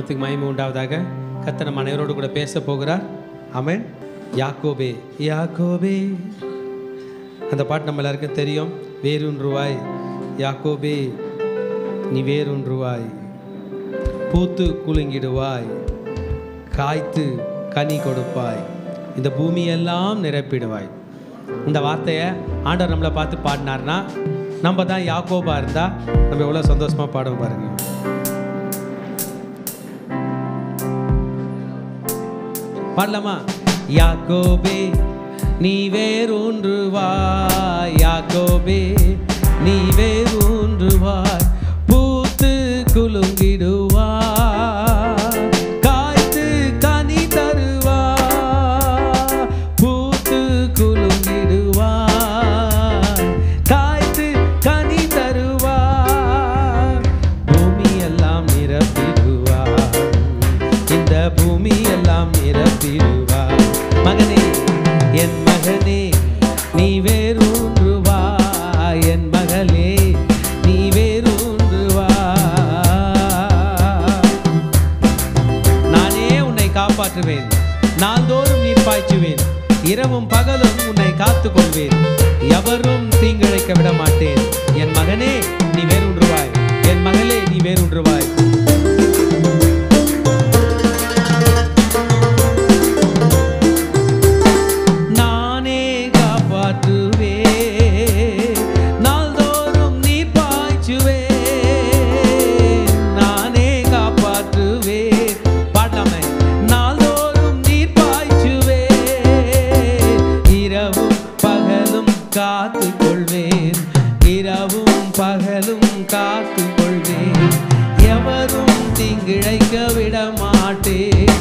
மகிமை உண்டாவதாக. கர்த்தர் நம் அனைவரோடு கூட பேச போகிறார். ஆமென். யாக்கோபே யாக்கோபே, அந்த பாட்டு நம்ம எல்லாருக்கும் தெரியும். வேரூன்றுவாய் யாக்கோபே, நீ வேரூன்றுவாய், பூத்து குலுங்கிடுவாய், காய்த்து கனி கொடுப்பாய், இந்த பூமியெல்லாம் நிரப்பிடுவாய். இந்த வார்த்தையை ஆண்டவர் நம்மளை பார்த்து பாடினார்னா நம்ம தான் யாக்கோபா இருந்தால் நம்ம எவ்வளோ சந்தோஷமாக பாடுவோம் பாருங்க. பாடலாமா? யாக்கோபே நீ வேரூன்றுவாய், யாக்கோபே நீ வேரூன்றுவாய், பூத்து குலுங்கிடுவாய், காய்த்து கனி தருவாய், பூத்து குலுங்கிடுவாய், காய்த்து கனி தருவாய், பூமியெல்லாம் நிரப்பிடுவாய், இந்த பூமியெல்லாம் நிரப்பிடுவாய். மகனே என் மகனே நீ வேரூன்றுவாய், என் மகளே நீ வேரூன்றுவாய். நானே உன்னை காப்பாற்றுவேன், நாள்தோறும் நீர் பாய்ச்சுவேன், இரவும் பகலும் உன்னை காத்துக் கொள்வேன், எவரும் தீங்கிழைக்க விட மாட்டேன். என் மகனே நீ வேரூன்றுவாய், என் மகளே நீ வேரூன்றுவாய். காத்துக் கொள்வேன், இரவும் பகலும் காத்துக் கொள்வேன், எவரும் தீங்கிழைக்க விட மாட்டேன்,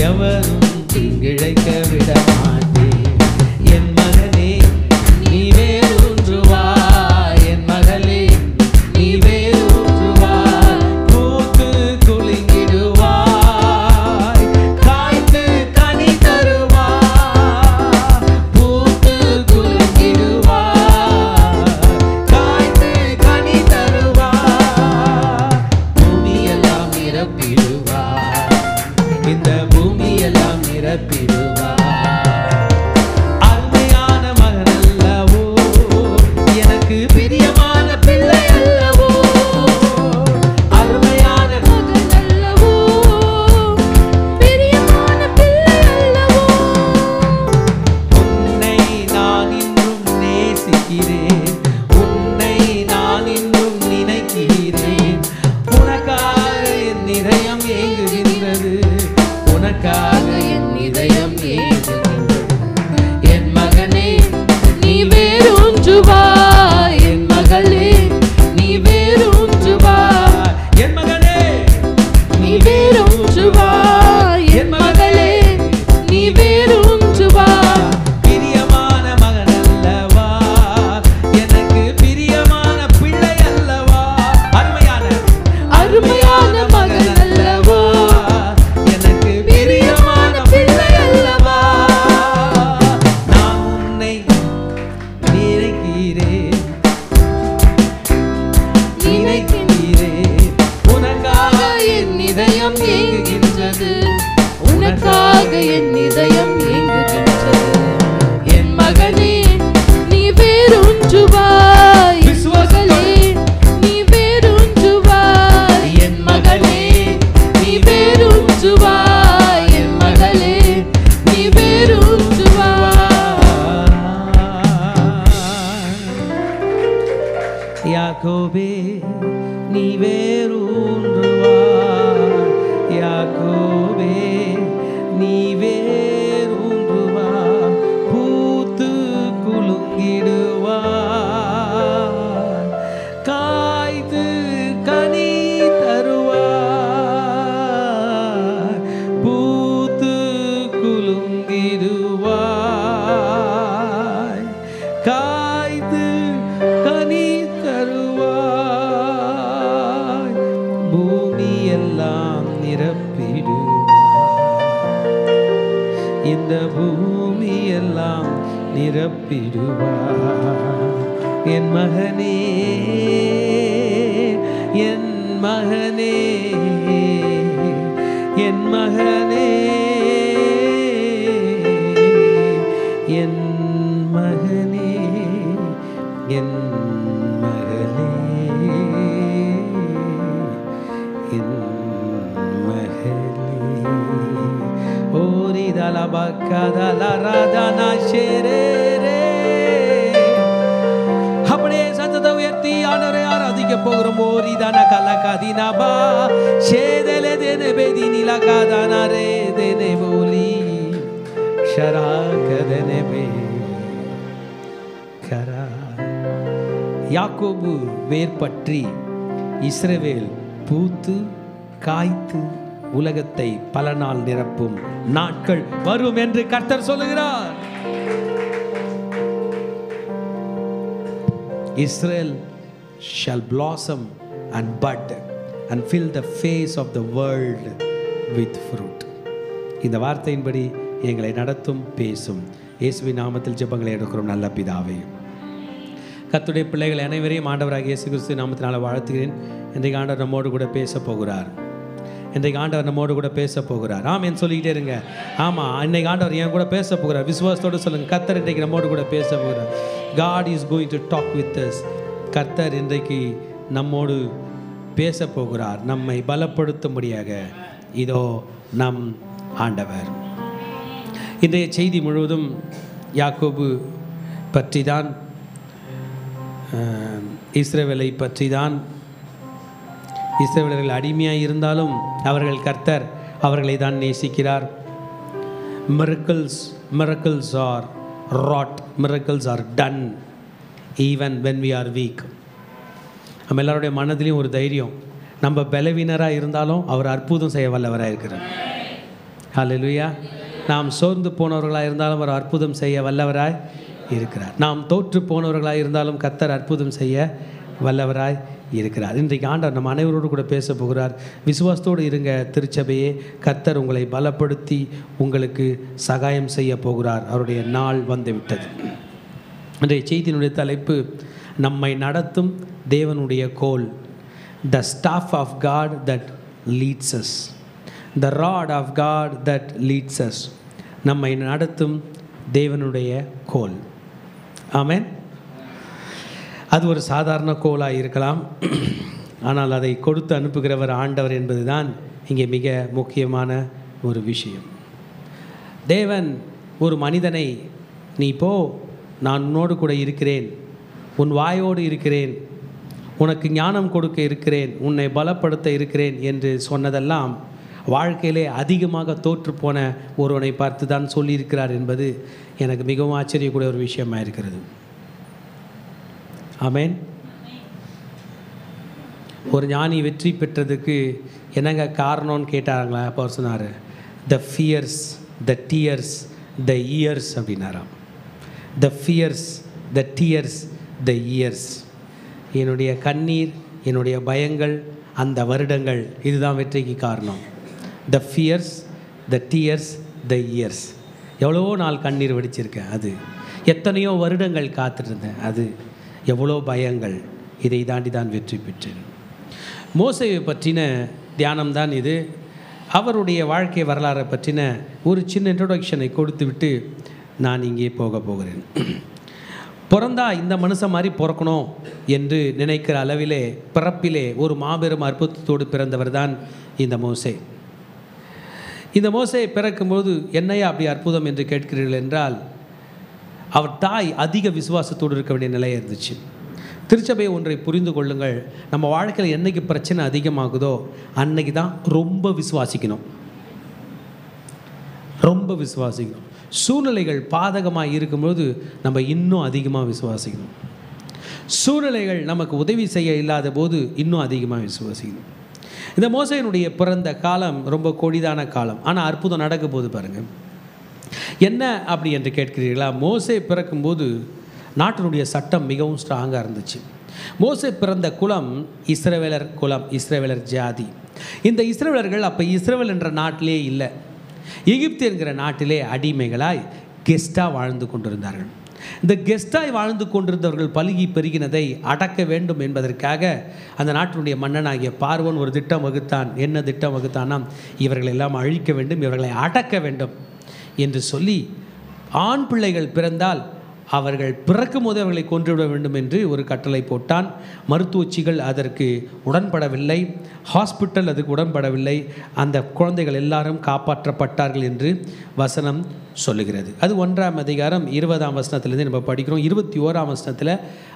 எவரும் தீங்கிழைக்க விட மாட்டேன். என் மகனே நீ வேரூன்றுவாய், என் மகளே நீ வேரூன்றுவாய், பூத்து குலுங்கிடுவாய், காய்த்து கனி தருவாய், பூத்து குலுங்கிடுவாய், காய்த்து கனி தருவாய், பூமியெல்லாம் நிரப்பிடுவாய், இந்த பூமியெல்லாம் நிரப்பிடுவாய். அருமையான மகன் அல்லவோ, எனக்கு பிரியமான பிள்ளை அல்லவோ, அருமையான மகன் அல்லவோ, பிரியமான பிள்ளை அல்லவோ, உன்னை நான் இன்னும் நேசிக்கிறேன், உன்னை நான் இன்னும் நினைக்கிறேன், உனக்காக என் இதயம் ஏங்குகின்றது, உனக்காக என் இதயம் ஏங்குகின்றது. என் மகனே நீ வேரூன்றுவாய், என் மகளே நீ வேரூன்றுவாய், என் மகனே நீ வேரூன்றுவாய், என் மகளே நீ வேரூன்றுவாய். பிரியமான மகன் அல்லவா, எனக்கு பிரியமான பிள்ளை அல்லவா, அருமையான மகன் அல்லவா, எனக்கு பிரியமான பிள்ளை அல்லவா. நான் உன்னை நினைக்கிறேன், நினைக்கிறேன், உனக்காக என் இதயம் ஏங்குகின்றது, உனக்காக என் இதயம் ஏங்குகின்றது. என் மகனே நீ வேரூன்றுவாய், மகளே நீ வேரூன்றுவாய், என் மகனே நீ வேரூன்றுவாய், என் மகளே நீ வேரூன்றுவாய். யாக்கோபே நீ வேரூன்றுவாய், யாக்கோபே நீ வேரூன்றுவாய், பூத்து குலுங்கிடுவாய், காய்த்து கனி தருவாய், பூத்து குலுங்கிடுவாய், காய்த்து கனி தருவாய், பூமியெல்லாம் நிரப்பிடுவாய், இந்த பூமியெல்லாம் நிரப்பிடுவாய். என் மகனே என் மகனே என் மகனே, என் மகனே, என் மகளே, என் மகளே. ஓரிதல பக்கதல ராதனா ஷேரே. அப்படியே சத்தத்தை உயர்த்தி ஆண்டவரை ஆராதிக்க போகிறோம். ஓரிதன கலகதினபா ஷேதலே தேனே பேதினிலா காதானா ரே தேனே போலி ஷராகதனே பே கரா. யாக்கோபு வேர் பற்றி இஸ்ரவேல் பூத்து காய்த்து உலகத்தை பல நாள் நிரப்பும் நாட்கள் வரும் என்று கர்த்தர் சொல்லுகிறார். Israel shall blossom and bud and fill the face of the world with fruit. இந்த வார்த்தையின்படி எங்களை நடத்தும் பேசும் இயேசுவின் நாமத்தில் ஜெபங்களை எடுக்கிறோம் நல்ல பிதாவே. கர்த்தருடைய பிள்ளைகள் அனைவரையும் ஆண்டவராகிய இயேசு கிறிஸ்து நாமத்தினால வாழ்த்துகிறேன். இன்றைக்கு ஆண்டவர் நம்மோடு கூட பேச போகிறார். இன்றைக்கு ஆண்டவர் நம்மோடு கூட பேச போகிறார். ஆமென் சொல்லிக்கிட்டே இருங்க. ஆமாம், இன்றைக்கு ஆண்டவர் என் கூட பேச போகிறார். விசுவாசத்தோடு சொல்லுங்கள், கர்த்தர் இன்றைக்கு நம்மோடு கூட பேச போகிறார். God is going to talk with us. கர்த்தர் இன்றைக்கு நம்மோடு பேச போகிறார், நம்மை பலப்படுத்தும்படியாக. இதோ நம் ஆண்டவர். இன்றைய செய்தி முழுவதும் யாக்கோபு பற்றி தான், இஸ்ரவேலை பற்றி தான். இஸ்ரவேலர்கள் அடிமையாக இருந்தாலும் கர்த்தர் அவர்களை தான் நேசிக்கிறார். miracles are wrought, miracles are done even when we are weak. நம்ம எல்லாருடைய மனதிலையும் ஒரு தைரியம், நம்ம பலவீனராக இருந்தாலும் அவர் அற்புதம் செய்ய வல்லவராக இருக்கிறார். ஹல்லேலூயா. நாம் சோர்ந்து போனவர்களாக இருந்தாலும் அவர் அற்புதம் செய்ய வல்லவராய் இருக்கிறார். நாம் தோற்று போனவர்களாக இருந்தாலும் கர்த்தர் அற்புதம் செய்ய வல்லவராய் இருக்கிறார். இன்றைக்கு ஆண்டவர் நம்ம அனைவரோடு கூட பேச போகிறார். விசுவாசத்தோடு இருங்க திருச்சபையே. கர்த்தர் உங்களை பலப்படுத்தி உங்களுக்கு சகாயம் செய்ய போகிறார். அவருடைய நாள் வந்துவிட்டது. இன்றைய செய்தியினுடைய தலைப்பு, நம்மை நடத்தும் தேவனுடைய கோல். The staff of God that leads us, the rod of God that leads us. நம்மை நடத்தும் தேவனுடைய கோல். ஆமென். அது ஒரு சாதாரண கோலாக இருக்கலாம், ஆனால் அதை கொடுத்து அனுப்புகிறவர் ஆண்டவர் என்பது தான் இங்கே மிக முக்கியமான ஒரு விஷயம். தேவன் ஒரு மனிதனை, நீ போ, நான் உன்னோடு கூட இருக்கிறேன், உன் வாயோடு இருக்கிறேன், உனக்கு ஞானம் கொடுக்க இருக்கிறேன், உன்னை பலப்படுத்த இருக்கிறேன் என்று சொன்னதெல்லாம் வாழ்க்கையிலே அதிகமாக தோற்றுப்போன ஒருவனை பார்த்து தான் சொல்லியிருக்கிறார் என்பது எனக்கு மிகவும் ஆச்சரியக்கூடிய ஒரு விஷயமாக இருக்கிறது. ஆமென். ஒரு ஞானி வெற்றி பெற்றதுக்கு என்னங்க காரணம்னு கேட்டாங்களா? அப்போ அவர் சொன்னார், த fears, the tears, the years அப்படின்னாராம். The fears, the tears, the years. என்னுடைய கண்ணீர், என்னுடைய பயங்கள், அந்த வருடங்கள், இதுதான் வெற்றிக்கு காரணம். The fears, the tears, the years. எவ்வளவோ நாள் கண்ணீர் வடிச்சிருக்கேன், அது எத்தனையோ வருடங்கள் காத்திருந்தேன், அது எவ்வளோ பயங்கள், இதை தாண்டி தான் வெற்றி பெற்றேன். மோசேயை பற்றின தியானம்தான் இது. அவருடைய வாழ்க்கை வரலாறை பற்றின ஒரு சின்ன இன்ட்ரோடக்ஷனை கொடுத்துவிட்டு நான் இங்கே போகிறேன். பிறந்தா இந்த மனுஷன் மாதிரி பிறக்கணும் என்று நினைக்கிற அளவிலே பிறப்பிலே ஒரு மாபெரும் அற்புதத்தோடு பிறந்தவர் தான் இந்த மோசே. இந்த மோசே பிறக்கும்போது என்னையா அப்படி அற்புதம் என்று கேட்கிறீர்கள் என்றால், அவர் தாய் அதிக விசுவாசத்தோடு இருக்க வேண்டிய நிலை இருந்துச்சு. திருச்சபையை ஒன்றை புரிந்து கொள்ளுங்கள், நம்ம வாழ்க்கையில் என்னைக்கு பிரச்சனை அதிகமாகுதோ அன்னைக்கு தான் ரொம்ப விசுவாசிக்கணும், ரொம்ப விசுவாசிக்கணும். சூழ்நிலைகள் பாதகமாக இருக்கும்போது நம்ம இன்னும் அதிகமாக விசுவாசிக்கணும். சூழ்நிலைகள் நமக்கு உதவி செய்ய இல்லாத போது இன்னும் அதிகமாக விசுவாசிக்கணும். இந்த மோசேயினுடைய பிறந்த காலம் ரொம்ப கொடிதான காலம், ஆனால் அற்புதம் நடக்க போது பாருங்கள். என்ன அப்படி என்று கேட்கிறீர்களா? மோசே பிறக்கும்போது நாட்டினுடைய சட்டம் மிகவும் ஸ்ட்ராங்காக இருந்துச்சு. மோசே பிறந்த குலம் இஸ்ரவேலர் குலம், இஸ்ரவேலர் ஜாதி. இந்த இஸ்ரவேலர்கள் அப்போ இஸ்ரவேல் என்ற நாட்டிலே இல்லை, எகிப்து என்கிற நாட்டிலே அடிமைகளாய் கெஸ்டாக வாழ்ந்து கொண்டிருந்தார்கள். இந்த கெஸ்டாய் வாழ்ந்து கொண்டிருந்தவர்கள் பலுகி பெருகினதை அடக்க வேண்டும் என்பதற்காக அந்த நாட்டினுடைய மன்னனாகிய பார்வோன் ஒரு திட்டம் வகுத்தான். என்ன திட்டம் வகுத்தானா, இவர்களை எல்லாம் அழிக்க வேண்டும், இவர்களை அடக்க வேண்டும் என்று சொல்லி ஆண் பிள்ளைகள் பிறந்தால் அவர்கள் பிறக்கும் போது அவர்களை கொன்றுவிட வேண்டும் என்று ஒரு கட்டளை போட்டான். மருத்துவச்சிகள் அதற்கு உடன்படவில்லை, ஹாஸ்பிட்டல் அதுக்கு உடன்படவில்லை. அந்த குழந்தைகள் எல்லாரும் காப்பாற்றப்பட்டார்கள் என்று வசனம் சொல்லுகிறது. அது 1ஆம் அதிகாரம் 20ஆம் வசனத்திலேருந்து நம்ம படிக்கிறோம். 21ஆம் வசனத்தில்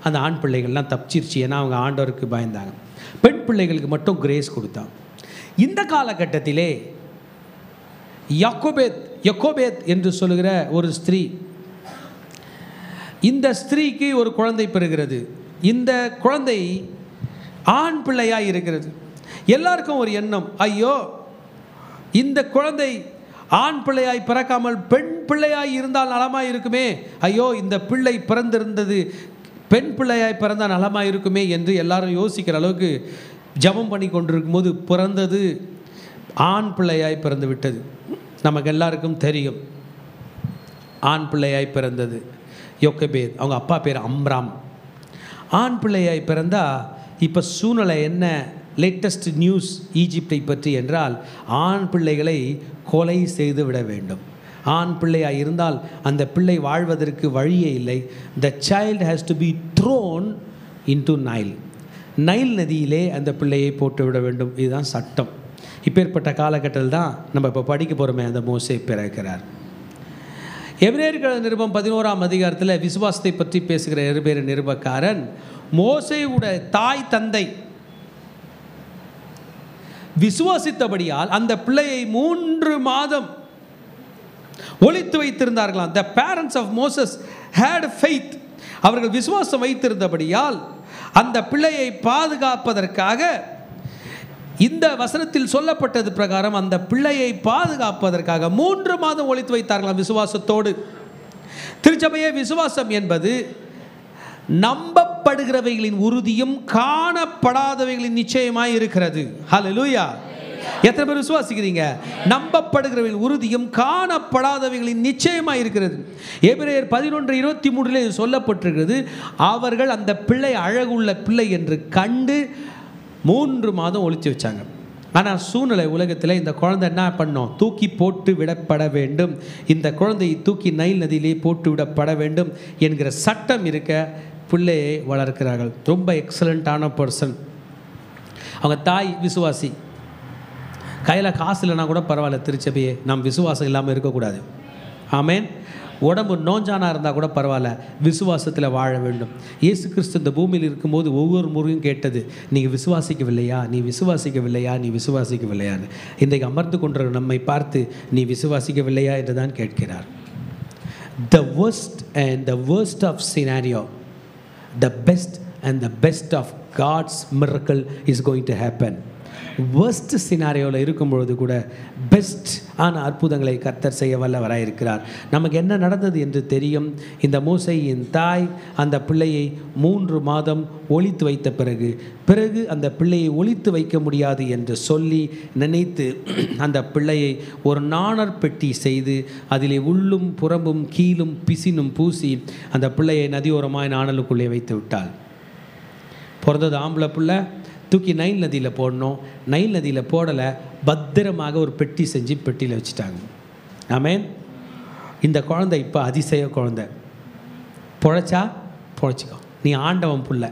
அந்த ஆண் பிள்ளைகள்லாம் தப்பிச்சிருச்சு, ஏன்னா அவங்க ஆண்டவருக்கு பயந்தாங்க. பெண் பிள்ளைகளுக்கு மட்டும் கிரேஸ் கொடுத்தான். இந்த காலகட்டத்திலே யக்கோபேத் என்று சொல்லுகிற ஒரு ஸ்திரீ, இந்த ஸ்திரீக்கு ஒரு குழந்தை பெறுகிறது. இந்த குழந்தை ஆண் பிள்ளையாய் இருக்கிறது. எல்லாருக்கும் ஒரு எண்ணம், ஐயோ இந்த குழந்தை ஆண் பிள்ளையாய் பிறக்காமல் பெண் பிள்ளையாய் இருந்தால் நலமாய் இருக்குமே, ஐயோ இந்த பிள்ளை பிறந்திருந்தது பெண் பிள்ளையாய் பிறந்தால் நலமாய் இருக்குமே என்று எல்லாரும் யோசிக்கிற அளவுக்கு ஜெபம் பண்ணி கொண்டிருக்கும் போது பிறந்தது ஆண் பிள்ளையாய் பிறந்து விட்டது. நமக்கு எல்லாருக்கும் தெரியும், ஆண் பிள்ளையாய் பிறந்தது யோக்கபேத். அவங்க அப்பா பேர் அம்ராம். ஆண் பிள்ளையாய் பிறந்தா இப்போ சூழ்நிலை என்ன? லேட்டஸ்ட் நியூஸ் ஈஜிப்டை பற்றி என்றால், ஆண் பிள்ளைகளை கொலை செய்து விட வேண்டும். ஆண் பிள்ளையாய் இருந்தால் அந்த பிள்ளை வாழ்வதற்கு வழியே இல்லை. The child has to be thrown into Nile. Nile நதியிலே அந்த பிள்ளையை போட்டு விட வேண்டும். இதுதான் சட்டம். இப்பேற்பட்ட காலகட்டத்தில் தான் நம்ம இப்போ படிக்க போகிறோமே, அந்த மோசே பிறக்கிறார். எபிரேயர் நிருபம் 11ஆம் அதிகாரத்தில் விசுவாசத்தை பற்றி பேசுகிற எபிரேயர் நிருபக்காரன் மோசேயுடைய தாய் தந்தை விசுவாசித்தபடியால் அந்த பிள்ளையை 3 மாதம் ஒளித்து வைத்திருந்தார்களாம். The parents of Moses had faith. அவர்கள் விசுவாசம் வைத்திருந்தபடியால் அந்த பிள்ளையை பாதுகாப்பதற்காக, இந்த வசனத்தில் சொல்லப்பட்டது பிரகாரம் அந்த பிள்ளையை பாதுகாப்பதற்காக 3 மாதம் ஒளித்து வைத்தார்களாம் விசுவாசத்தோடு. திருச்சபையே, விசுவாசம் என்பது நம்பப்படுகிறவைகளின் உறுதியும் காணப்படாதவைகளின் நிச்சயமாய் இருக்கிறது. ஹல்லேலூயா! எத்தனை பேர் விசுவாசிக்கிறீங்க? நம்பப்படுகிறவைகளின் உறுதியும் காணப்படாதவைகளின் நிச்சயமாய் இருக்கிறது. எபிரேயர் 11:23 சொல்லப்பட்டிருக்கிறது, அவர்கள் அந்த பிள்ளை அழகுள்ள பிள்ளை என்று கண்டு 3 மாதம் ஒளிச்சு வச்சாங்க. ஆனால் சூழ்நிலை உலகத்தில் இந்த குழந்தை என்ன பண்ணோம்? தூக்கி போட்டு விடப்பட வேண்டும். இந்த குழந்தையை தூக்கி நைல் நதியிலே போட்டு விடப்பட வேண்டும் என்கிற சட்டம் இருக்க பிள்ளையை வளர்க்கிறார்கள். ரொம்ப எக்ஸலண்ட்டான பர்சன். அவங்க தாய் விசுவாசி. கையில் காசு இல்லைனா கூட பரவாயில்ல, திருச்சபையே நாம் விசுவாசம் இல்லாமல் இருக்கக்கூடாது. ஆமேன். உடம்பு நோஞ்சானா இருந்தால் கூட பரவாயில்ல, விசுவாசத்தில் வாழ வேண்டும். இயேசு கிறிஸ்து இந்த பூமியில் இருக்கும்போது ஒவ்வொரு முறையும் கேட்டது, நீங்கள் விசுவாசிக்கவில்லையா, நீ விசுவாசிக்கவில்லையா, நீ விசுவாசிக்கவில்லையான்னு. இன்றைக்கு அமர்ந்து கொண்ட நம்மை பார்த்து நீ விசுவாசிக்கவில்லையா என்று தான் கேட்கிறார். The worst and the worst of scenario, the best and the best of God's miracle is going to happen. worst சினாரியோவில் இருக்கும்பொழுது கூட பெஸ்ட் ஆன அற்புதங்களை கர்த்தர் செய்ய வல்லவராக இருக்கிறார். நமக்கு என்ன நடந்தது என்று தெரியும். இந்த மோசேயின் தாய் அந்த பிள்ளையை 3 மாதம் ஒளித்து வைத்த பிறகு அந்த பிள்ளையை ஒளித்து வைக்க முடியாது என்று சொல்லி நினைத்து அந்த பிள்ளையை ஒரு நாணர் பெட்டி செய்து அதிலே உள்ளும் புறம்பும் கீழும் பிசினும் பூசி அந்த பிள்ளையை நதியோரமாய் நாணலுக்குள்ளே வைத்து விட்டாள். பிறந்தது ஆம்பளை பிள்ளை. தூக்கி நைல் நதியில் போடணும். நைல் நதியில் போடலை, பத்திரமாக ஒரு பெட்டி செஞ்சு பெட்டியில் வச்சுட்டாங்க. ஆமேன். இந்த குழந்தை இப்போ அதிசய குழந்தை. பொழைச்சா பொழைச்சிக்கோ, நீ ஆண்டவன் பிள்ளை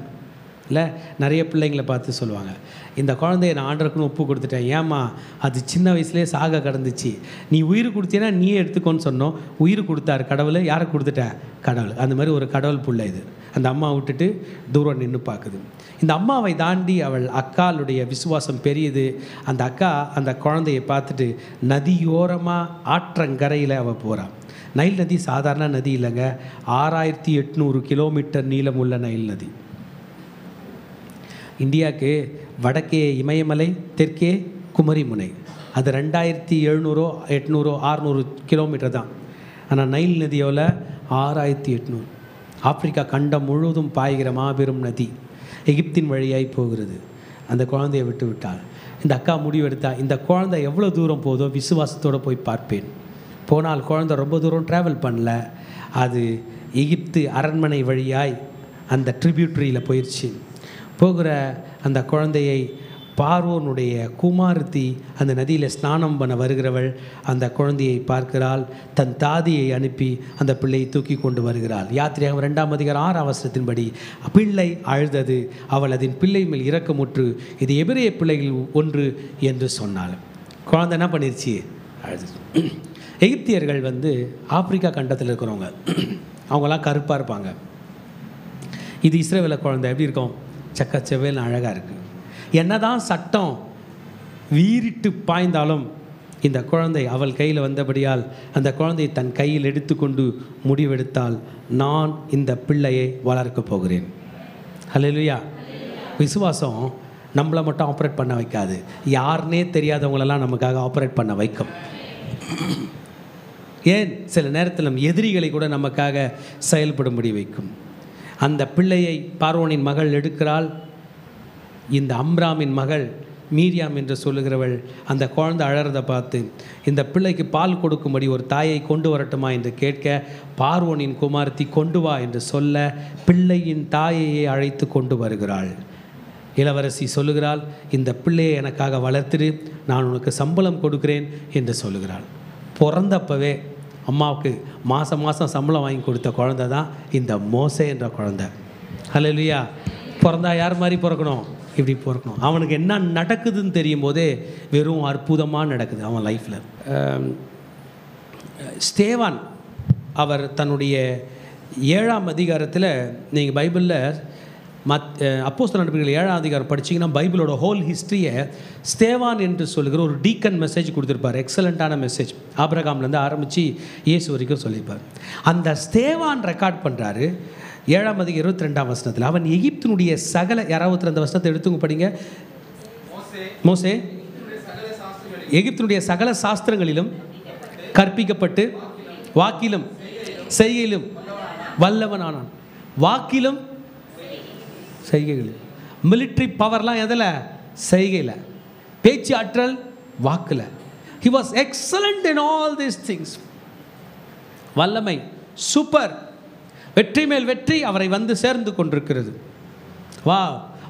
இல்லை. நிறைய பிள்ளைங்களை பார்த்து சொல்லுவாங்க, இந்த குழந்தைய நான் ஆண்டவருக்குன்னு ஒப்பு கொடுத்துட்டேன். ஏம்மா, அது சின்ன வயசுலேயே சாக கிடந்துச்சு, நீ உயிர் கொடுத்தீன்னா நீயே எடுத்துக்கோன்னு சொன்னோம். உயிர் கொடுத்தாரு கடவுள். யாரை கொடுத்துட்டேன்? கடவுள். அந்த மாதிரி ஒரு கடவுள் பிள்ளை இது. அந்த அம்மா விட்டுட்டு தூரம் நின்று பார்க்குது. இந்த அம்மாவை தாண்டி அவள் அக்காளுடைய விசுவாசம் பெரியது. அந்த அக்கா அந்த குழந்தையை பார்த்துட்டு நதியோரமாக ஆற்றங்கரையில் அவள் போகிறாள். நைல் நதி சாதாரண நதி இல்லைங்க, 6800 கிலோமீட்டர் நீளம் உள்ள நைல் நதி. இந்தியாவுக்கு வடக்கே இமயமலை, தெற்கே குமரிமுனை. அது 2700 800 600 கிலோமீட்டர் தான். ஆனால் நைல் நதியோவில் 6800. ஆப்பிரிக்கா கண்டம் முழுவதும் பாய்கிற மாபெரும் நதி. எகிப்தின் வழியாய் போகிறது. அந்த குழந்தையை விட்டு விட்டாள். இந்த அக்கா முடிவெடுத்தா, இந்த குழந்தை எவ்வளோ தூரம் போதோ விசுவாசத்தோடு போய் பார்ப்பேன். போனால் குழந்தை ரொம்ப தூரம் ட்ராவல் பண்ணல, அது எகிப்து அரண்மனை வழியாய் அந்த ட்ரிபியூட்ரியில் போயிடுச்சு. போகிற அந்த குழந்தையை பார்வோனுடைய குமாரத்தி அந்த நதியில் ஸ்நானம் பண்ண வருகிறவள் அந்த குழந்தையை பார்க்கிறாள். தன் தாதியை அனுப்பி அந்த பிள்ளையை தூக்கி கொண்டு வருகிறாள். யாத்திரையாகமம் 2ஆம் அதிகாரம் 6ஆம் வசனத்தின்படி பிள்ளை அழுதது, அவள் அதன் பிள்ளை மேல் இரக்கமுற்று இது எபிரேய பிள்ளைகள் ஒன்று என்று சொன்னாள். குழந்தை என்ன பண்ணிருச்சு? அழுது. எகிப்தியர்கள் ஆப்பிரிக்கா கண்டத்தில் இருக்கிறவங்க, அவங்களாம் கருப்பாக இருப்பாங்க. இது இஸ்ரவேல குழந்தை எப்படி இருக்கும்? செக்கச்செவ்வேல் அழகாக இருக்குது. என்னதான் சட்டம் வீறிட்டு பாய்ந்தாலும் இந்த குழந்தை அவள் கையில் வந்தபடியால் அந்த குழந்தையை தன் கையில் எடுத்துக்கொண்டு முடிவெடுத்தால், நான் இந்த பிள்ளையை வளர்க்கப் போகிறேன். ஹல்லேலூயா. விசுவாசம் நம்மளை மட்டும் ஆப்ரேட் பண்ண வைக்காது, யாருன்னே தெரியாதவங்களெல்லாம் நமக்காக ஆப்ரேட் பண்ண வைக்கும். ஏன் சில நேரத்தில் நம் எதிரிகளை கூட நமக்காக செயல்படும்படி வைக்கும். அந்த பிள்ளையை பார்வோனின் மகள் எடுக்கிறாள். இந்த அம்ராமின் மகள் மீரியாம் என்று சொல்லுகிறவள் அந்த குழந்தை அழறதை பார்த்து இந்த பிள்ளைக்கு பால் கொடுக்கும்படி ஒரு தாயை கொண்டு வரட்டுமா என்று கேட்க, பார்வோனின் குமாரத்தி கொண்டு வா என்று சொல்ல பிள்ளையின் தாயையை அழைத்து கொண்டு வருகிறாள். இளவரசி சொல்லுகிறாள், இந்த பிள்ளையை எனக்காக வளர்த்துடு, நான் உனக்கு சம்பளம் கொடுக்கிறேன் என்று சொல்லுகிறாள். பிறந்தப்பவே அம்மாவுக்கு மாதம் மாதம் சம்பளம் வாங்கி கொடுத்த குழந்தை தான் இந்த மோசே என்ற குழந்தை. ஹல்லேலூயா. பிறந்தா யார் மாதிரி பிறக்கணும்? இப்படி பிறக்கணும். அவனுக்கு என்ன நடக்குதுன்னு தெரியும் போதே வெறும் அற்புதமாக நடக்குது அவன் லைஃப்பில். ஸ்தேவான் அவர் தன்னுடைய 7ஆம் அதிகாரத்தில், நீங்கள் பைபிளில் அப்போஸ்தலர் நடபடிகள் 7ஆம் அதிகாரம் படிச்சிங்கன்னா பைபிளோட ஹோல் ஹிஸ்ட்ரியை ஸ்தேவான் என்று சொல்லுகிற ஒரு டீக்கன் மெசேஜ் கொடுத்துருப்பார். எக்ஸலண்ட்டான மெசேஜ். ஆபிரகாம்லேருந்து ஆரம்பித்து இயேசு வரைக்கும் சொல்லியிருப்பார். அந்த ஸ்தேவான் ரெக்கார்ட் பண்ணுறாரு 7ஆம் அதிகாரம் 22ஆம் வசனத்தில். அவன் எகிப்தினுடைய சகல, யாராவது அந்த வசனத்தை எடுத்துங்க படிங்க. மோசே எகிப்தினுடைய சகல சாஸ்திரங்களிலும் கற்பிக்கப்பட்டு வாக்கிலும் செய்கையிலும் வல்லவனானான். வாக்கிலும் செய்கைகள். மிலிட்ரி பவர்லாம் எதில்? செய்கையில். பேச்சு ஆற்றல் வாக்கில். He was excellent in all these things. வல்லமை சூப்பர். வெற்றி மேல் வெற்றி அவரை சேர்ந்து கொண்டிருக்கிறது.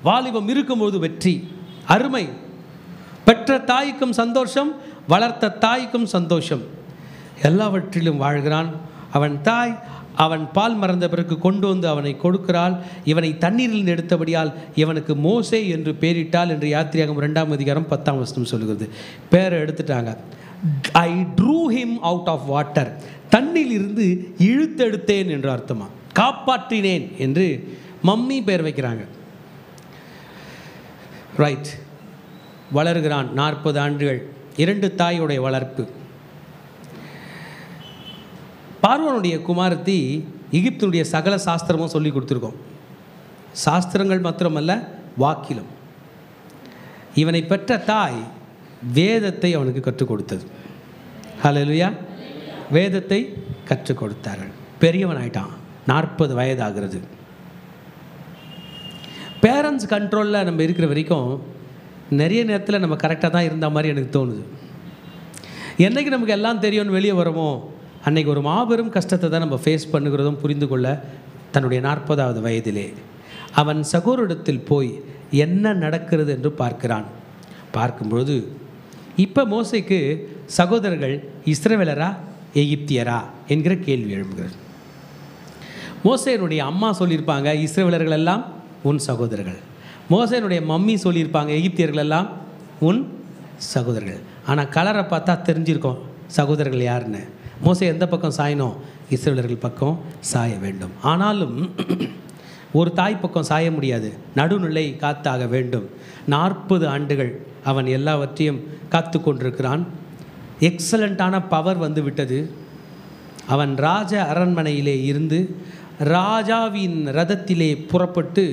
வாலிபம் இருக்கும்போது வெற்றி, அருமை. பெற்ற தாய்க்கும் சந்தோஷம், வளர்த்த தாய்க்கும் சந்தோஷம். எல்லாவற்றிலும் வாழ்கிறான். அவன் தாய் அவன் பால் மறந்த பிறகு கொண்டு வந்து அவனை கொடுக்கிறாள். இவனை தண்ணீரில் எடுத்தபடியால் இவனுக்கு மோசே என்று பெயரிட்டாள் என்று யாத்திரையாகமம் 2ஆம் அதிகாரம் 10ஆம் வசனம் சொல்லுகிறது. பேரை எடுத்துட்டாங்க. I drew him out of water. தண்ணீரில் இருந்து இழுத்தெடுத்தேன் என்று அர்த்தமா, காப்பாற்றினேன் என்று மம்மி பேர் வைக்கிறாங்க. ரைட். வளர்கிறான் 40 ஆண்டுகள். 2 தாயுடைய வளர்ப்பு. பார்வோனுடைய குமாரத்தி எகிப்தினுடைய சகல சாஸ்திரமும் சொல்லி கொடுத்துருக்கோம். சாஸ்திரங்கள் மாத்திரமல்ல, வாக்கிலும். இவனை பெற்ற தாய் வேதத்தை அவனுக்கு கற்றுக் கொடுத்தது. ஹல்லேலூயா. வேதத்தை கற்றுக் கொடுத்தார்கள். பெரியவன் ஆயிட்டான். 40 வயது ஆகிறது. பேரண்ட்ஸ் கண்ட்ரோலில் நம்ம இருக்கிற வரைக்கும் நிறைய நேரத்தில் நம்ம கரெக்டாக தான் இருந்த மாதிரி எனக்கு தோணுது. என்றைக்கு நமக்கு எல்லாம் தெரியும்னு வெளியே வரமோ அன்றைக்கி ஒரு மாபெரும் கஷ்டத்தை தான் நம்ம ஃபேஸ் பண்ணுகிறதும் புரிந்து கொள்ள. தன்னுடைய 40வது வயதிலே அவன் சகோதரத்தில் போய் என்ன நடக்கிறது என்று பார்க்கிறான். பார்க்கும்பொழுது இப்போ மோசேக்கு சகோதரர்கள் இஸ்ரவேலரா எகிப்தியரா என்கிற கேள்வி எழுப்புகிறது. மோசேனுடைய அம்மா சொல்லியிருப்பாங்க, இஸ்ரவேலர்கள் எல்லாம் உன் சகோதரர்கள். மோசேனுடைய மம்மி சொல்லியிருப்பாங்க, எகிப்தியர்கள் எல்லாம் உன் சகோதரர்கள். ஆனால் கலரை பார்த்தா தெரிஞ்சிருக்கோம் சகோதரர்கள் யாருன்னு. மோசே எந்த பக்கம் சாயணும்? இஸ்ரவேலர்கள் பக்கம் சாய வேண்டும். ஆனாலும் ஒரு தாய் பக்கம் சாய முடியாது, நடுநிலை காத்தாக வேண்டும். 40 ஆண்டுகள் அவன் எல்லாவற்றையும் காத்து கொண்டிருக்கிறான். எக்ஸலண்ட்டான பவர் வந்து விட்டது. அவன் ராஜ அரண்மனையிலே இருந்து ராஜாவின் ரதத்திலே புறப்பட்டு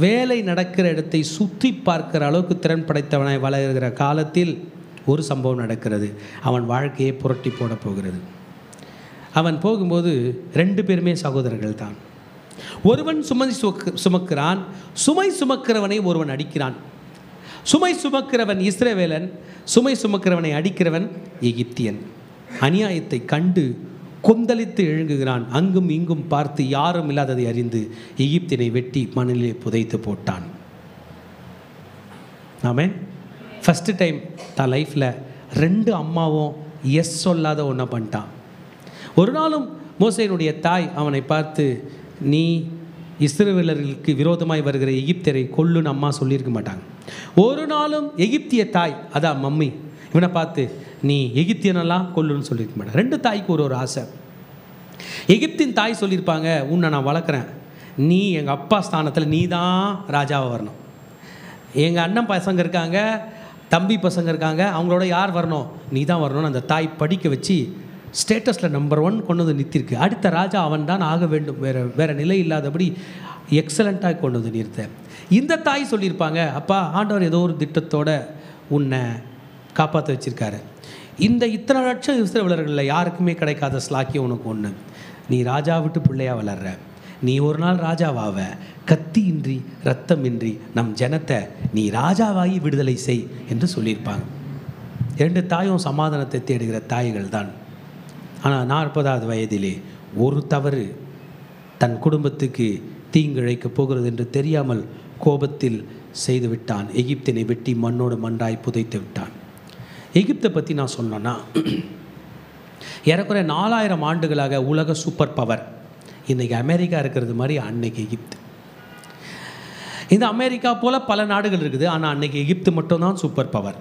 வேலை நடக்கிற இடத்தை சுற்றி பார்க்கிற அளவுக்கு திறன் படைத்தவனாய் வளர்கிற காலத்தில் ஒரு சம்பவம் நடக்கிறது. அவன் வாழ்க்கையை புரட்டி போட போகிறது. அவன் போகும்போது 2 பேருமே சகோதரர்கள் தான். ஒருவன் சுமை சுமக்கிறான், சுமை சுமக்கிறவனை ஒருவன் அடிக்கிறான். சுமை சுமக்கிறவன் இஸ்ரவேலன், சுமை சுமக்கிறவனை அடிக்கிறவன் எகிப்தியன். அநியாயத்தை கண்டு கொந்தளித்து எழுங்குகிறான். அங்கும் இங்கும் பார்த்து யாரும் இல்லாததை அறிந்து எகிப்தினை வெட்டி மணலிலே புதைத்து போட்டான். ஆமென். ஃபஸ்ட்டு டைம் தான் லைஃப்பில் 2 அம்மாவும் எஸ் சொல்லாத ஒன்றை பண்ணிட்டான். ஒரு நாளும் மோசேயினுடைய தாய் அவனை பார்த்து, நீ இஸ்ரவேலர்களுக்கு விரோதமாய் வருகிற எகிப்தியரை கொல்லுன்னு அம்மா சொல்லியிருக்க மாட்டாங்க. ஒரு நாளும் எகிப்திய தாய், அதான் மம்மி, இவனை பார்த்து நீ எகிப்தியனெல்லாம் கொல்லுன்னு சொல்லியிருக்க மாட்டாங்க. 2 தாய்க்கு ஒரு ஆசை. எகிப்தின் தாய் சொல்லியிருப்பாங்க, உன்னை நான் வளர்க்குறேன், நீ எங்கள் அப்பா ஸ்தானத்தில் நீ தான் ராஜாவாக வரணும். எங்கள் அண்ணன் பசங்க இருக்காங்க, தம்பி பசங்க இருக்காங்க, அவங்களோட யார் வரணும்? நீ தான் வரணும்னு அந்த தாய் படிக்க வச்சு ஸ்டேட்டஸில் நம்பர் 1 கொண்டு வந்து நிறுத்திருக்கு. அடுத்த ராஜா அவன் தான் ஆக வேண்டும், வேறு நிலை இல்லாதபடி எக்ஸலண்ட்டாக கொண்டு வந்து நிறுத்த. இந்த தாய் சொல்லியிருப்பாங்க, அப்பா ஆண்டவர் ஏதோ ஒரு திட்டத்தோடு உன்னை காப்பாற்ற வச்சுருக்காரு. இந்த இத்தனை லட்சம் இஸ்ரவேலர்களில் யாருக்குமே கிடைக்காத ஸ்லாக்கியம் உனக்கு ஒன்று. நீ ராஜா விட்டு பிள்ளையாக வளர்ற, நீ ஒரு நாள் ராஜாவாவ, கத்தியின்றி இரத்தமின்றி நம் ஜனத்தை நீ ராஜாவாகி விடுதலை செய் என்று சொல்லியிருப்பாங்க. 2 தாயும் சமாதானத்தை தேடுகிற தாய்கள் தான். ஆனால் 40வது வயதிலே ஒரு தவறு தன் குடும்பத்துக்கு தீங்கிழைக்கப் போகிறது என்று தெரியாமல் கோபத்தில் செய்து விட்டான். எகிப்தினை வெட்டி மண்ணோடு மண்ணாய் புதைத்து விட்டான். எகிப்தை பற்றி நான் சொன்னேன்னா, ஏறக்குறைய 4000 ஆண்டுகளாக உலக சூப்பர் பவர். இன்றைக்கி அமெரிக்கா இருக்கிறது மாதிரி அன்னைக்கு எகிப்து. இந்த அமெரிக்கா போல் பல நாடுகள் இருக்குது, ஆனால் அன்னைக்கு எகிப்து மட்டும்தான் சூப்பர் பவர்.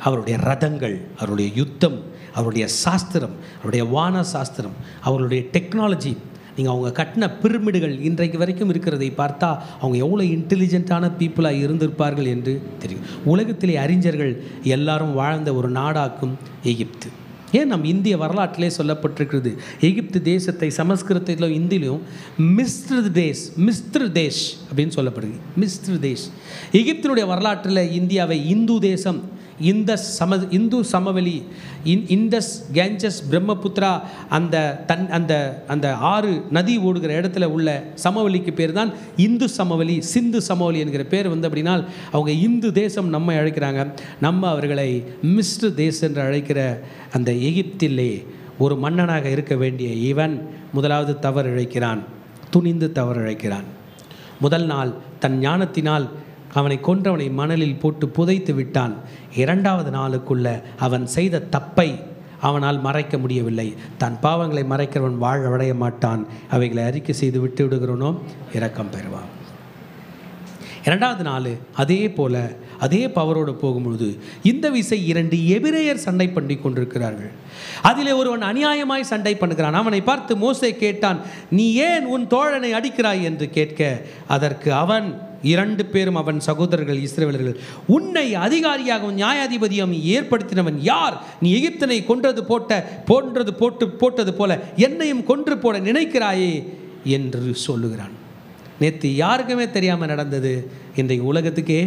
அவருடைய ரதங்கள், அவருடைய யுத்தம், அவருடைய சாஸ்திரம், அவருடைய வான சாஸ்திரம், அவருடைய டெக்னாலஜி, நீங்கள் அவங்க கட்டின பிரமிடுகள் இன்றைக்கு வரைக்கும் இருக்கிறதை பார்த்தா அவங்க எவ்வளோ இன்டெலிஜென்ட்டான பீப்புளாக இருந்திருப்பார்கள் என்று தெரியும். உலகத்திலே அறிஞர்கள் எல்லாரும் வாழ்ந்த ஒரு நாடாக்கும் எகிப்து. ஏன் நம் இந்திய வரலாற்றிலே சொல்லப்பட்டிருக்கிறது, எகிப்து தேசத்தை சமஸ்கிருதத்திலும் இந்தியிலும் மிஸ்ர் தேஷ் அப்படின்னு சொல்லப்படுது. மிஸ்ர் தேஷ். எகிப்தினுடைய வரலாற்றில் இந்தியாவை இந்து தேசம், இந்து சமவெளி, இண்டஸ், கேஞ்சஸ், பிரம்மபுத்திரா, அந்த அந்த 6 நதி ஓடுகிற இடத்துல உள்ள சமவெளிக்கு பேர் தான் இந்து சமவெளி. சிந்து சமவெளி என்கிற பேர் வந்து அப்படின்னா அவங்க இந்து தேசம் நம்ம அழைக்கிறாங்க. நம்ம அவர்களை மிஸ்ர் தேசம் என்று அழைக்கிற அந்த எகிப்திலே ஒரு மன்னனாக இருக்க வேண்டிய இவன் முதலாவது தவறு இழைக்கிறான், துணிந்து தவறு இழைக்கிறான். முதல் நாள் தன் ஞானத்தினால் அவனை கொன்றவனை மணலில் போட்டு புதைத்து விட்டான். 2வது நாளுக்குள்ள அவன் செய்த தப்பை அவனால் மறைக்க முடியவில்லை. தன் பாவங்களை மறைக்கிறவன் வாழ மாட்டான். அவைகளை அறிக்கை செய்து விட்டு விடுகிறவனோ இரக்கம் பெறுவான். 2வது நாள் அதே போல் அதே பவரோடு போகும்பொழுது இந்த விசை 2 எபிரேயர் சண்டை பண்ணி கொண்டிருக்கிறார்கள். அதிலே ஒருவன் அநியாயமாய் சண்டை பண்ணுகிறான். அவனை பார்த்து மோசே கேட்டான், நீ ஏன் உன் தோழனை அடிக்கிறாய் என்று கேட்க, அதற்கு அவன் 2 பேரும் அவன் சகோதரர்கள் இஸ்ரவேலர்கள், உன்னை அதிகாரியாகவும் நியாயாதிபதியாகவும் ஏற்படுத்தினவன் யார்? நீ எகிப்தனை போட்டது போல என்னையும் கொன்று போட நினைக்கிறாயே என்று சொல்லுகிறான். நேற்று யாருக்குமே தெரியாமல் நடந்தது, இன்றைக்கு உலகத்துக்கே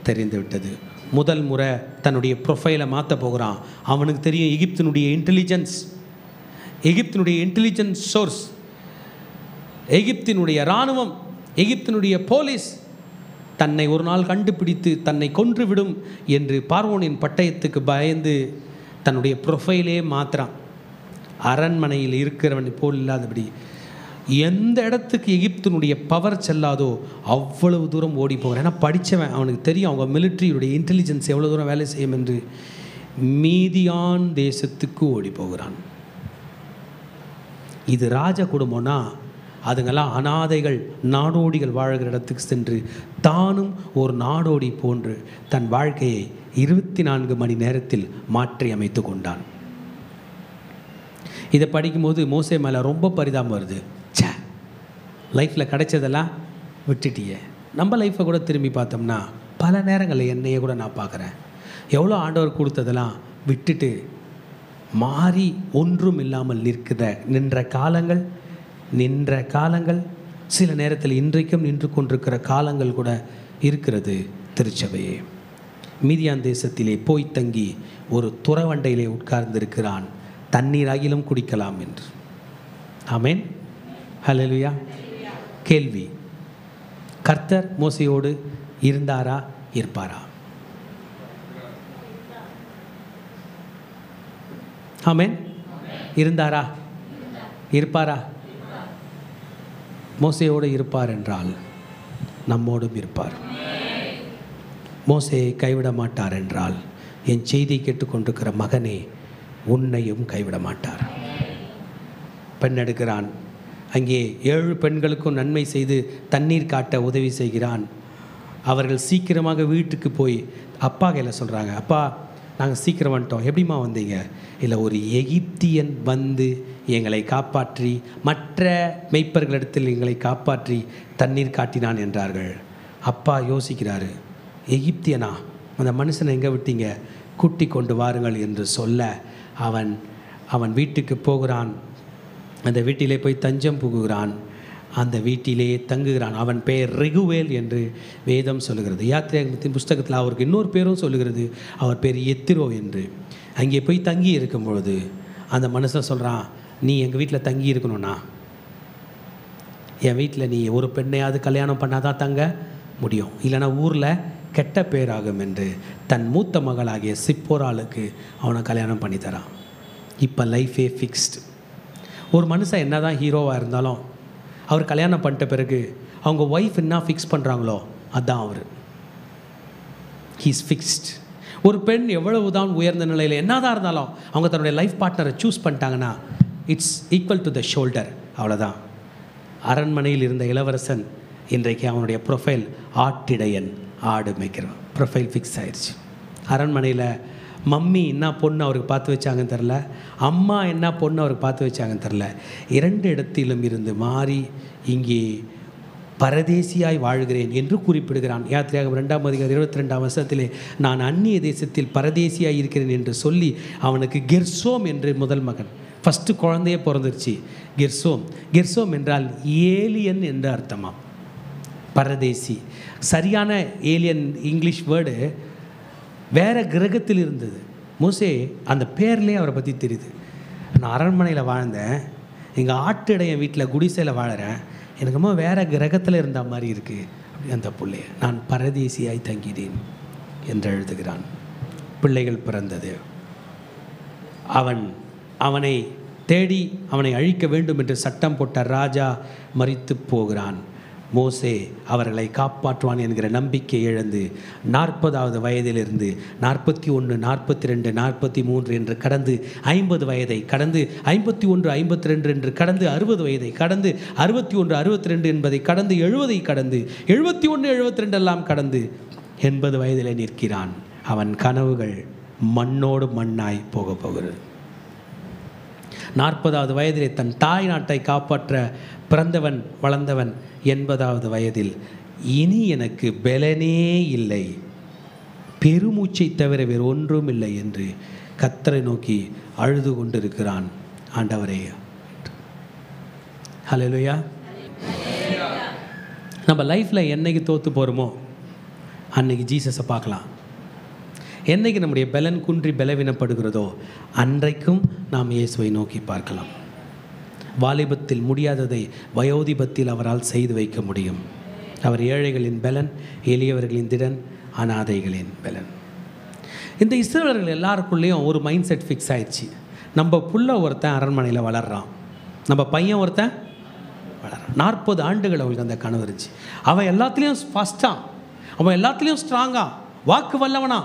தெரிந்து விட்டது. முதல் முறை தன்னுடைய ப்ரொஃபைலை மாற்ற போகிறான். அவனுக்கு தெரியும் எகிப்தினுடைய இன்டெலிஜென்ஸ் சோர்ஸ், எகிப்தினுடைய இராணுவம், எகிப்தினுடைய போலீஸ் தன்னை ஒரு நாள் கண்டுபிடித்து தன்னை கொன்றுவிடும் என்று பார்வோனின் பட்டயத்துக்கு பயந்து தன்னுடைய ப்ரொஃபைலே மாத்திரான். அரண்மனையில் இருக்கிறவன் போல் இல்லாதபடி எந்த இடத்துக்கு எகிப்தினுடைய பவர் செல்லாதோ அவ்வளவு தூரம் ஓடி போகிறான். ஏன்னா படித்தவன், அவனுக்கு தெரியும் அவங்க மிலிட்ரியுடைய இன்டெலிஜென்ஸ் எவ்வளோ தூரம் வேலை செய்யும் என்று. மீதியான் தேசத்துக்கு ஓடி போகிறான். இது ராஜ குடும்பம்னா அதுங்கெல்லாம் அனாதைகள், நாடோடிகள் வாழ்கிற இடத்துக்கு சென்று தானும் ஒரு நாடோடி போன்று தன் வாழ்க்கையை 24 மணி நேரத்தில் மாற்றி அமைத்து கொண்டான். இதை படிக்கும்போது மோசே மேலே ரொம்ப பரிதாபம் வருது. லைஃப்பில் கிடைச்சதெல்லாம் விட்டுட்டியே. நம்ம லைஃப்பை கூட திரும்பி பார்த்தோம்னா பல நேரங்களில் என்னையே கூட நான் பார்க்குறேன். எவ்வளோ ஆண்டவர் கொடுத்ததெல்லாம் விட்டுட்டு மாறி ஒன்றும் இல்லாமல் நின்ற காலங்கள் சில நேரத்தில் இன்றைக்கும் நின்று கொண்டிருக்கிற காலங்கள் கூட இருக்கிறது. திருச்சபையே, மீதியான் தேசத்திலே போய் தங்கி ஒரு துறவண்டையிலே உட்கார்ந்திருக்கிறான், தண்ணீர் அகிலும் குடிக்கலாம் என்று. ஆமென், ஹல்லேலூயா. கேள்வி, கர்த்தர் மோசேயோடு இருந்தாரா, இருப்பாரா? ஆமென், இருந்தாரா? இருப்பாரா? மோசேயோடு இருப்பார் என்றால் நம்மோடும் இருப்பார். மோசேயை கைவிட மாட்டார் என்றால் என் செய்தி கேட்டுக்கொண்டிருக்கிற மகனே உன்னையும் கைவிட மாட்டார். பெண் எடுக்கிறான். அங்கே 7 பெண்களுக்கும் நன்மை செய்து தண்ணீர் காட்ட உதவி செய்கிறான். அவர்கள் சீக்கிரமாக வீட்டுக்கு போய் அப்பா கையில் சொல்கிறாங்க, அப்பா நாங்கள் சீக்கிரம் வந்துட்டோம். எப்படிம்மா வந்தீங்க? இல்லை, ஒரு எகிப்தியன் வந்து எங்களை காப்பாற்றி மற்ற மெய்ப்பர்களிடத்தில் எங்களை காப்பாற்றி தண்ணீர் காட்டினான் என்றார்கள். அப்பா யோசிக்கிறாரு, எகிப்தியனா? அந்த மனுஷனை எங்கே விட்டீங்க? கூட்டி கொண்டு வாருங்கள் என்று சொல்ல அவன் வீட்டுக்கு போகிறான். அந்த வீட்டிலே போய் தஞ்சம் புகுகிறான். அந்த வீட்டிலே தங்குகிறான். அவன் பெயர் ரெகுவேல் என்று வேதம் சொல்லுகிறது. யாத்திராகமத்தின் புஸ்தகத்தில் அவருக்கு இன்னொரு பேரும் சொல்லுகிறது, அவர் பேர் எத்திரோ என்று. அங்கே போய் தங்கி இருக்கும் பொழுது அந்த மனுஷன் சொல்கிறான், நீ எங்கள் வீட்டில் தங்கி இருக்கணும்னா என் வீட்டில் நீ ஒரு பெண்ணையாவது கல்யாணம் பண்ணாதான் தங்க முடியும், இல்லைனா ஊரில் கெட்ட பேராகும் என்று தன் மூத்த மகளாகிய சிப்போராளுக்கு அவனை கல்யாணம் பண்ணி தரான். இப்போ லைஃபே ஃபிக்ஸ்டு. ஒரு மனுஷன் என்ன தான் ஹீரோவாக இருந்தாலும் அவர் கல்யாணம் பண்ணிட்ட பிறகு அவங்க ஒய்ஃப் என்ன ஃபிக்ஸ் பண்ணுறாங்களோ அதுதான் அவர். He's fixed. ஒரு பெண் எவ்வளவு தான் உயர்ந்த நிலையில் என்ன தான் இருந்தாலும் அவங்க தன்னுடைய லைஃப் பார்ட்னரை சூஸ் பண்ணிட்டாங்கன்னா it's equal to the shoulder, அவ்வளோதான். அரண்மனையில் இருந்த இளவரசன் இன்றைக்கு அவனுடைய ப்ரொஃபைல் ஆட்டிடையன், ஆடு மேய்க்கிறவன். ப்ரொஃபைல் ஃபிக்ஸ் ஆயிடுச்சு. அரண்மனையில் மம்மி என்ன பொண்ணு அவருக்கு பார்த்து வச்சாங்கன்னு தெரில, அம்மா என்ன பொண்ணு அவருக்கு பார்த்து வச்சாங்கன்னு தெரில. 2 இடத்திலும் இருந்து மாறி இங்கே பரதேசியாய் வாழ்கிறேன் என்று குறிப்பிடுகிறான். யாத்திரையாகமம் 2ஆம் அதிகாரம் 22ஆம் வசனத்திலே நான் அந்நிய தேசத்தில் பரதேசியாய் இருக்கிறேன் என்று சொல்லி அவனுக்கு கெர்சோம் என்று முதல் மகன், ஃபஸ்ட்டு குழந்தையே பிறந்துருச்சு கெர்சோம். கெர்சோம் என்றால் ஏலியன் என்று அர்த்தமாம், பரதேசி. சரியான ஏலியன் இங்கிலீஷ் வேர்டு வேறு கிரகத்தில் இருந்தது. மோசே அந்த பேர்லேயே அவரை பற்றி தெரியுது. நான் அரண்மனையில் வாழ்ந்தேன், எங்கள் ஆட்டிடையன் வீட்டில் குடிசையில் வாழறேன், எனக்குமா வேறு கிரகத்தில் இருந்த மாதிரி இருக்குது. அப்படி அந்த பிள்ளைய நான் பரதேசியாய் தங்கினேன் என்று எழுதுகிறான். பிள்ளைகள் பிறந்தது. அவனை தேடி அவனை அழிக்க வேண்டும் என்று சட்டம் போட்ட ராஜா மரித்து போகிறான். மோசே அவர்களை காப்பாற்றுவான் என்கிற நம்பிக்கை இழந்து 40வது வயதிலிருந்து 41, 42, 43 என்று கடந்து 50 வயதை கடந்து 51, 52 என்று கடந்து 60 வயதை கடந்து 61, 62 என்பதை கடந்து 70 கடந்து 71, 72 எல்லாம் கடந்து 80 வயதிலே நிற்கிறான். அவன் கனவுகள் மண்ணோடு மண்ணாய் போக போகிறது. 40வது வயதிலே தன் தாய் நாட்டை காப்பாற்ற பிறந்தவன் வளர்ந்தவன். 80வது வயதில் இனி எனக்கு பலனே இல்லை, பெருமூச்சை தவிர வேறு ஒன்றும் இல்லை என்று கர்த்தரை நோக்கி அழுது கொண்டிருக்கிறான். ஆண்டவரே, ஹல்லேலூயா. நம்ம லைஃப்பில் என்னைக்கு தோற்று போகிறோமோ அன்னைக்கு ஜீசஸை பார்க்கலாம். என்னைக்கு நம்முடைய பலன் குன்றி பலவீனப்படுகிறதோ அன்றைக்கும் நாம் இயேசுவை நோக்கி பார்க்கலாம். வாலிபத்தில் முடியாததை வயோதிபத்தில் அவரால் செய்து வைக்க முடியும். அவர் ஏழைகளின் பலன், எளியவர்களின் திடன், அனாதைகளின் பலன். இந்த இஸ்ரவேலர்கள் எல்லாருக்குள்ளேயும் ஒரு மைண்ட் செட் ஃபிக்ஸ் ஆயிடுச்சு. நம்ம புள்ள ஒருத்தன் அரண்மனையில் வளர்றான், நம்ம பையன் ஒருத்தன் வளர்றான். 40 ஆண்டுகள் அவங்களுக்கு அந்த கனவு இருந்துச்சு. அவன் எல்லாத்துலேயும் ஃபாஸ்ட்டான், அவன் எல்லாத்துலேயும் ஸ்ட்ராங்காக, வாக்கு வல்லவனா,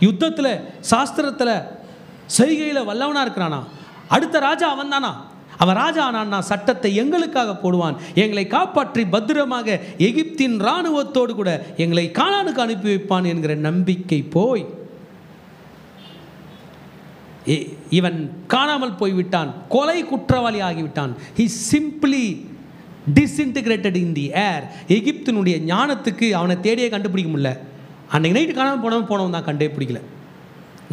யுத்தத்தில் சாஸ்திரத்தில் செய்கையில் வல்லவனாக இருக்கிறானா. அடுத்த ராஜா அவன் தானா? அவன் ராஜா ஆனான்னா சட்டத்தை எங்களுக்காக போடுவான், எங்களை காப்பாற்றி பத்திரமாக எகிப்தின் இராணுவத்தோடு கூட எங்களை கானானுக்கு அனுப்பி வைப்பான் என்கிற நம்பிக்கை போய் இவன் காணாமல் போய்விட்டான், கொலை குற்றவாளி ஆகிவிட்டான். He simply disintegrated in the air. எகிப்தினுடைய ஞானத்துக்கு அவனை தேடியே கண்டுபிடிக்க முடியல. அன்றைக்கு நைட்டு காணாமல் போனவன் தான் கண்டே பிடிக்கல.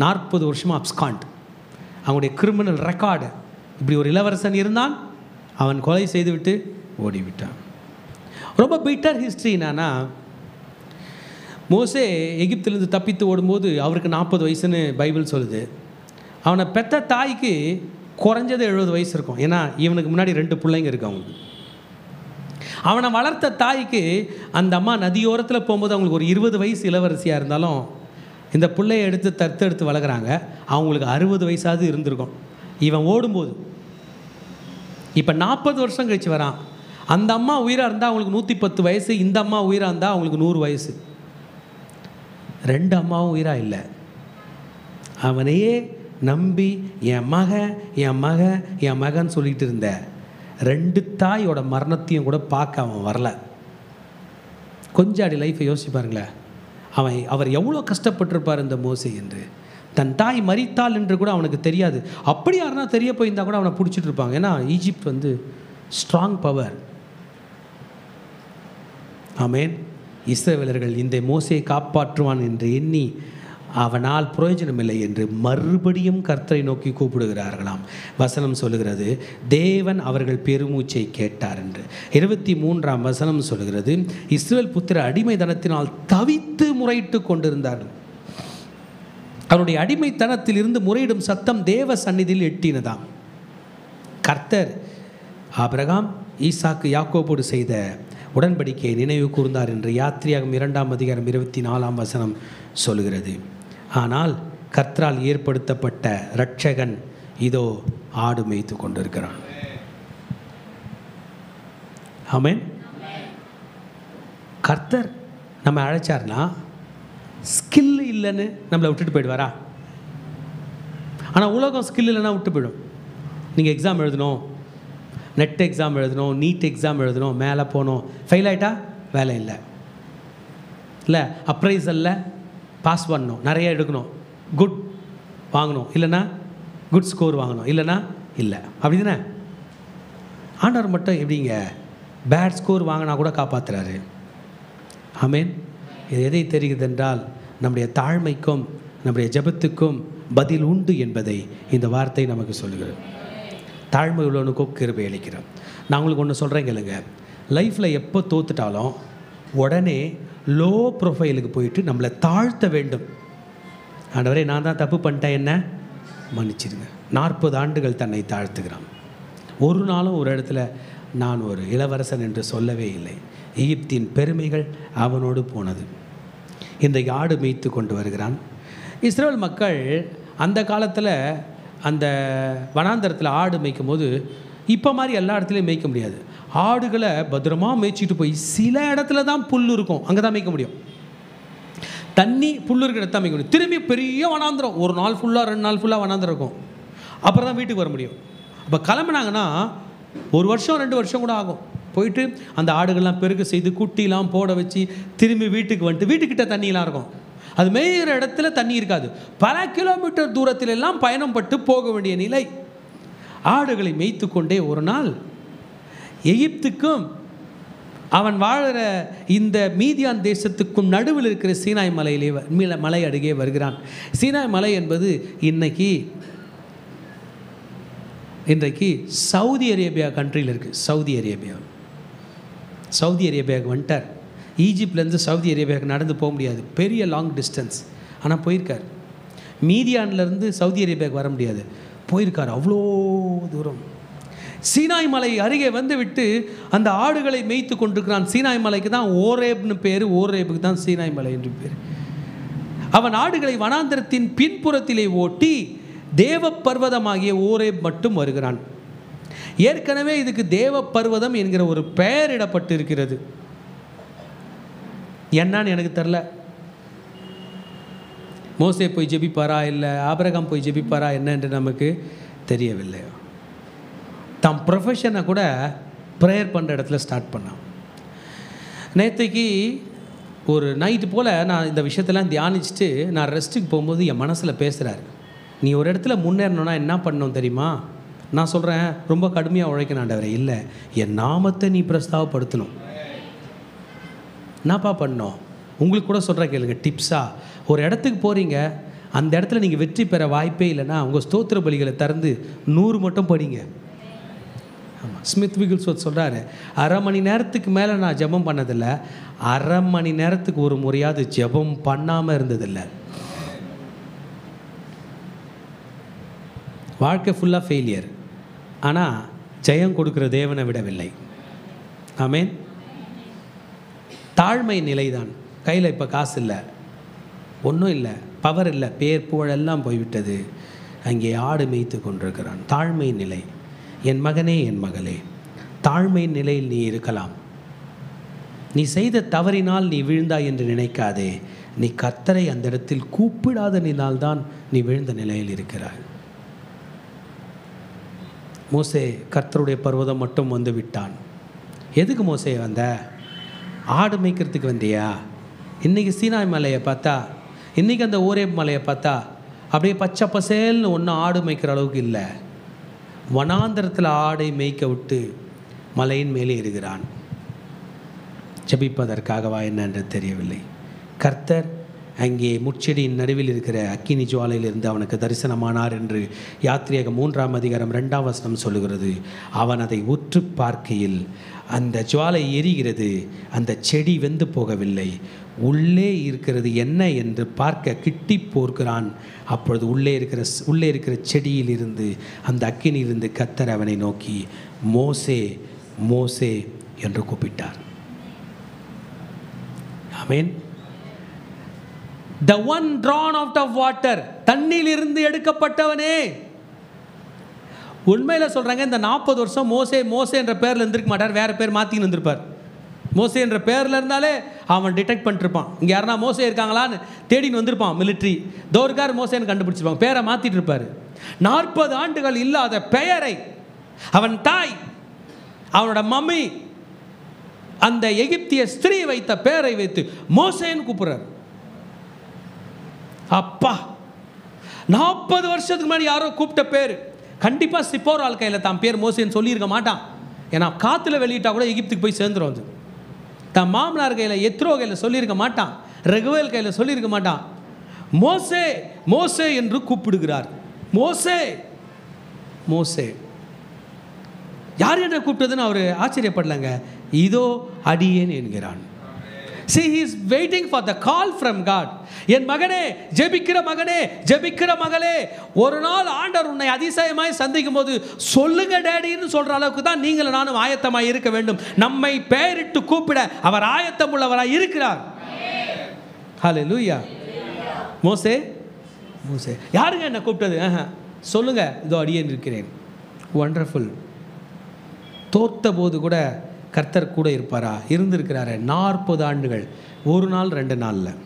40 வருஷமாக அப்ஸ்காண்ட். அவனுடைய கிரிமினல் ரெக்கார்டு. இப்படி ஒரு இளவரசன் இருந்தான், அவன் கொலை செய்துவிட்டு ஓடிவிட்டான். ரொம்ப பிட்டர் ஹிஸ்ட்ரி என்னன்னா, மோசே எகிப்திலிருந்து தப்பித்து ஓடும்போது அவருக்கு 40 வயசுன்னு பைபிள் சொல்லுது. அவனை பெற்ற தாய்க்கு குறைஞ்சது 70 வயசு இருக்கும். ஏன்னா இவனுக்கு முன்னாடி 2 பிள்ளைங்க இருக்கு அவங்களுக்கு. அவனை வளர்த்த தாய்க்கு அந்த அம்மா நதியோரத்தில் போகும்போது அவங்களுக்கு ஒரு 20 வயசு இளவரசியாக இருந்தாலும் இந்த பிள்ளையை எடுத்து தத்தெடுத்து வளர்க்குறாங்க. அவங்களுக்கு 60 வயசாவது இருந்திருக்கும். இவன் ஓடும்போது இப்போ 40 வருஷம் கழிச்சு வரான். அந்த அம்மா உயிராக இருந்தால் அவங்களுக்கு 110 வயசு, இந்த அம்மா உயிராக இருந்தால் அவங்களுக்கு 100 வயசு. 2 அம்மாவும் உயிராக இல்லை. அவனையே நம்பி என் மகன் சொல்லிட்டு இருந்த 2 தாயோட மரணத்தையும் கூட பார்க்க அவன் வரல. கொஞ்சம் அடி லைஃப்பை யோசிச்சு பாருங்களேன். அவர் எவ்வளோ கஷ்டப்பட்டிருப்பார் இந்த மோசே என்று. தன் தாய் மரித்தாள் என்று கூட அவனுக்கு தெரியாது. அப்படி யாருன்னா தெரிய போயிருந்தால் கூட அவனை பிடிச்சிட்டு இருப்பாங்க. ஏன்னா ஈஜிப்ட் வந்து ஸ்ட்ராங் பவர். ஆமேன். இஸ்ரவேலர்கள் இந்த மோசையை காப்பாற்றுவான் என்று எண்ணி அவனால் பிரயோஜனமில்லை என்று மறுபடியும் கர்த்தரை நோக்கி கூப்பிடுகிறார்களாம். வசனம் சொல்லுகிறது, தேவன் அவர்கள் பெருமூச்சை கேட்டார் என்று. 23ஆம் வசனம் சொல்லுகிறது, இஸ்ரவேல் புத்திர அடிமைத்தனத்தினால் தவித்து முறையிட்டு கொண்டிருந்தார்கள். அவருடைய அடிமைத்தனத்தில் இருந்து முறையிடும் சத்தம் தேவ சந்நிதியில் எட்டினதாம். கர்த்தர் ஆபிரகாம், ஈசாக்கு, யாக்கோபோடு செய்த உடன்படிக்கையை நினைவு கூர்ந்தார் என்று யாத்திரையாகமம் 2ஆம் அதிகாரம் 24ஆம் வசனம் சொல்கிறது. ஆனால் கர்த்தரால் ஏற்படுத்தப்பட்ட இரட்சகன் இதோ ஆடு மேய்த்து கொண்டிருக்கிறான். ஆமென். கர்த்தர் நம்ம அழைச்சார்னா ஸ்கில் இல்லைன்னு நம்மளை விட்டுட்டு போயிடுவாரா? ஆனால் உலகம் ஸ்கில் இல்லைன்னா விட்டு போயிடும். நீங்கள் எக்ஸாம் எழுதணும், நெட் எக்ஸாம் எழுதணும், நீட் எக்ஸாம் எழுதணும், மேலே போகணும், ஃபெயில் ஆகிட்டா வேலை இல்லை, இல்லை அப்ரைசலில் பாஸ் பண்ணணும், நிறைய எடுக்கணும், குட் வாங்கணும், இல்லைன்னா குட் ஸ்கோர் வாங்கணும், இல்லைன்னா இல்லை. அப்படி தானே? ஆண்டவர் மட்டும் எப்படிங்க பேட் ஸ்கோர் வாங்கினா கூட காப்பாற்றுறாரு. ஆமேன். இது எதை தெரிகிறது என்றால், நம்முடைய தாழ்மைக்கும் நம்முடைய ஜெபத்துக்கும் பதில் உண்டு என்பதை இந்த வார்த்தை நமக்கு சொல்லுகிறது. தாழ்மை உள்ளவனுக்கும் கிருபை அளிக்கிறோம். நான் உங்களுக்கு ஒன்று சொல்கிறேன் கேளுங்க. லைஃப்பில் எப்போ தோத்துட்டாலும் உடனே லோ ப்ரொஃபைலுக்கு போயிட்டு நம்மளை தாழ்த்த வேண்டும். ஆண்டவரே நான் தான் தப்பு பண்ணிட்டேன், என்ன மன்னிச்சிடுங்க. 40 ஆண்டுகள் தன்னை தாழ்த்துகிறான். ஒரு நாளும் ஒரு இடத்துல நான் ஒரு இளவரசன் என்று சொல்லவே இல்லை. எகிப்தின் பெருமைகள் அவனோடு போனது. இன்றைக்கு ஆடு மேய்த்து கொண்டு வருகிறான். இஸ்ரவேல் மக்கள் அந்த காலத்தில் அந்த வனாந்தரத்தில் ஆடு மேய்க்கும் போது இப்போ மாதிரி எல்லா இடத்துலையும் மேய்க்க முடியாது. ஆடுகளை பத்திரமாக மேய்ச்சிட்டு போய் சில இடத்துல தான் புல் இருக்கும், அங்கே தான் மேய்க்க முடியும். தண்ணி புல் இருக்கிற இடத்த மேய்க்க முடியும். திரும்பி பெரிய வனாந்திரம், ஒரு நாள் ஃபுல்லாக 2 நாள் ஃபுல்லாக வனாந்திரம் இருக்கும். அப்புறம் தான் வீட்டுக்கு வர முடியும். அப்போ கிளம்புனாங்கன்னா 1 வருஷம் 2 வருஷம் கூட ஆகும். போயிட்டு அந்த ஆடுகள்லாம் பெருக்க செய்து குட்டிலாம் போட வச்சு திரும்பி வீட்டுக்கு வந்துட்டு வீட்டுக்கிட்ட தண்ணியெலாம் இருக்கும். அது மேய்கிற இடத்துல தண்ணி இருக்காது. பல கிலோமீட்டர் தூரத்தில் எல்லாம் பயணம் பட்டு போக வேண்டிய நிலை. ஆடுகளை மேய்த்து கொண்டே ஒரு நாள் எகிப்துக்கும் அவன் வாழ்கிற இந்த மீதியான் தேசத்துக்கும் நடுவில் இருக்கிற சீனாய் மலை அருகே வருகிறான். சீனாய் மலை என்பது இன்றைக்கு சவுதி அரேபியா கண்ட்ரியில் இருக்குது. சவுதி அரேபியாவுக்கு வந்துட்டார். ஈஜிப்ட்லேருந்து சவுதி அரேபியாவுக்கு நடந்து போக முடியாது, பெரிய லாங் டிஸ்டன்ஸ். ஆனால் போயிருக்கார். மீதியான்லேருந்து சவுதி அரேபியாவுக்கு வர முடியாது, போயிருக்கார் அவ்வளோ தூரம். சீனாய் மலை அருகே வந்து விட்டு அந்த ஆடுகளை மேய்த்து கொண்டிருக்கிறான். சீனாய் மலைக்கு தான் ஓரேப்னு பேர், ஓரேபுக்கு தான் சீனாய் மலை என்று பேர். அவன் ஆடுகளை வனாந்திரத்தின் பின்புறத்திலே ஓட்டி தேவ பர்வதமாகிய ஓரேப் மட்டும் வருகிறான். ஏற்கனவே இதுக்கு தேவ பர்வதம் என்கிற ஒரு பெயரிடப்பட்டு இருக்கிறது. என்னன்னு எனக்கு தெரில. மோசே போய் ஜெபிப்பாரா இல்லை ஆபிரகாம் போய் ஜெபிப்பாரா என்ன என்று நமக்கு தெரியவில்லை. தம் ப்ரொஃபஷனை கூட ப்ரேயர் பண்ணுற இடத்துல ஸ்டார்ட் பண்ணான். நேற்றைக்கு ஒரு நைட்டு போல் நான் இந்த விஷயத்தெல்லாம் தியானிச்சுட்டு நான் ரெஸ்ட்டுக்கு போகும்போது என் மனசில் பேசுகிறாரு, நீ ஒரு இடத்துல முன்னேறணும்னா என்ன பண்ணணும் தெரியுமா? நான் சொல்கிறேன், ரொம்ப கடுமையாக உழைக்கணும் ஆண்டவரே. இல்லை, என் நாமத்தை நீ பிரஸ்தாவப்படுத்தணும். என்னப்பா பண்ணோம்? உங்களுக்கு கூட சொல்கிற கேளுங்க டிப்ஸாக. ஒரு இடத்துக்கு போகிறீங்க, அந்த இடத்துல நீங்கள் வெற்றி பெற வாய்ப்பே இல்லைன்னா உங்கள் ஸ்தோத்திர பலிகளை திறந்து 100 மட்டும் படிங்க. ஆமாம், ஸ்மித் விகில்ஸ்வர்த் சொல்கிறாரு, 1/2 மணி நேரத்துக்கு மேலே நான் ஜெபம் பண்ணதில்லை, 1/2 மணி நேரத்துக்கு ஒரு முறையாவது ஜெபம் பண்ணாமல் இருந்ததில்லை. வாழ்க்கை ஃபுல்லாக ஃபெயிலியர், ஆனால் ஜெயம் கொடுக்குற தேவனை விடவில்லை. ஆமேன். தாழ்மை நிலைதான். கையில் இப்போ காசு இல்லை, ஒன்றும் இல்லை, பவர் இல்லை, பேர் புகழ் எல்லாம் போய்விட்டது. அங்கே ஆடு மேய்த்து கொண்டிருக்கிறான். தாழ்மை நிலை. என் மகனே, என் மகளே, தாழ்மை நிலையில் நீ இருக்கலாம். நீ செய்த தவறினால் நீ வீழ்ந்தாய் என்று நினைக்காதே. நீ கர்த்தரை அந்த இடத்தில் கூப்பிடாததினால்தான் நீ வீழ்ந்த நிலையில் இருக்கிறாய். மோசே கர்த்தருடைய பர்வதம் மட்டும் வந்து விட்டான். எதுக்கு மோசே வந்த? ஆடு மேய்க்கிறதுக்கு வந்தியா? இன்றைக்கி சீனாய் மலையை பார்த்தா, இன்றைக்கி அந்த ஓரேப் மலையை பார்த்தா அப்படியே பச்சை பசேல்னு ஒன்றும் ஆடு மேய்க்கிற அளவுக்கு இல்லை. வனாந்தரத்தில் ஆடை மேய்க்க விட்டு மலையின் மேலே இருக்கிறான். ஜெபிப்பதற்காகவா என்னென்று தெரியவில்லை. கர்த்தர் அங்கே முட்செடியின் நடுவில் இருக்கிற அக்கினி ஜுவாலையிலிருந்து அவனுக்கு தரிசனமானார் என்று யாத்திரியாகமம் 3ஆம் அதிகாரம் 2ஆம் வசனம் சொல்லுகிறது. அவன் அதை உற்று பார்க்கையில் அந்த ஜுவாலை எரிகிறது, அந்த செடி வெந்து போகவில்லை. உள்ளே இருக்கிறது என்ன என்று பார்க்க கிட்டி போர்க்கிறான். அப்பொழுது உள்ளே இருக்கிற செடியில் இருந்து, அந்த அக்கினியிலிருந்து கர்த்தர் அவனை நோக்கி மோசே, மோசே என்று கூப்பிட்டார். ஆமென். The one drawn out of water, தண்ணியிலிருந்து எடுக்கப்பட்டவனே. உண்மையில் சொல்கிறாங்க, இந்த 40 வருஷம் மோசே மோசே என்ற பேரில் இருந்திருக்க மாட்டார், வேறு பேர் மாற்றின்னு இருந்திருப்பார். மோசே என்ற பேரில் இருந்தாலே அவன் டிடெக்ட் பண்ணிட்டுருப்பான். இங்கே யாருனா மோசே இருக்காங்களான்னு தேடின்னு வந்திருப்பான். மிலிட்ரி தோர்கார் மோசேன்னு கண்டுபிடிச்சிருப்பான், பேரை மாற்றிட்டு இருப்பார். 40 ஆண்டுகள் இல்லாத பெயரை அவன் தாய், அவனோட மம்மி, அந்த எகிப்திய ஸ்திரீ வைத்த பெயரை வைத்து மோசேன்னு கூப்பிடுறார். அப்பா, 40 வருஷத்துக்கு முன்னாடி யாரோ கூப்பிட்ட பேர். கண்டிப்பாக சிப்போரால் கையில் தான் பேர் மோசேன்னு சொல்லியிருக்க மாட்டான். ஏன்னா காற்றுல வெளியிட்டா கூட எகிப்துக்கு போய் சேர்ந்துடும். அது தான் மாமனார் கையில், எத்ரோ கையில் சொல்லியிருக்க மாட்டான், ரகுவேல் கையில் சொல்லியிருக்க மாட்டான். மோசே மோசே என்று கூப்பிடுகிறார். மோசே மோசே. யார் என்று கூப்பிட்டதுன்னு அவர் ஆச்சரியப்படலங்க. இதோ அடியேன் என்கிறான். See, he is waiting for the call from God. என் மகனே, ஜெபிக்கிற மகனே, ஜெபிக்கிற மகளே, ஒரு நாள் ஆண்டவர் உன்னை அதிசயமாய் சந்திக்கும் போது சொல்லுங்க டேடின்னு சொல்ற அளவுக்கு தான் நீங்களும் நானும் ஆயத்தமாய் இருக்க வேண்டும். நம்மை பெயரிட்டு கூப்பிட அவர் ஆயத்தம் உள்ளவராய் இருக்கிறார். ஹல்லேலூயா. மோசே மோசே. யாருங்க என்ன கூப்பிட்டது? சொல்லுங்க, இதோ அடியேன் இருக்கிறேன். வண்டர்ஃபுல். தோற்ற போது கூட கர்த்தர் கூட இருப்பாரா? இருந்திருக்கிறாரு. 40 ஆண்டுகள், ஒரு நாள் 2 நாளில்.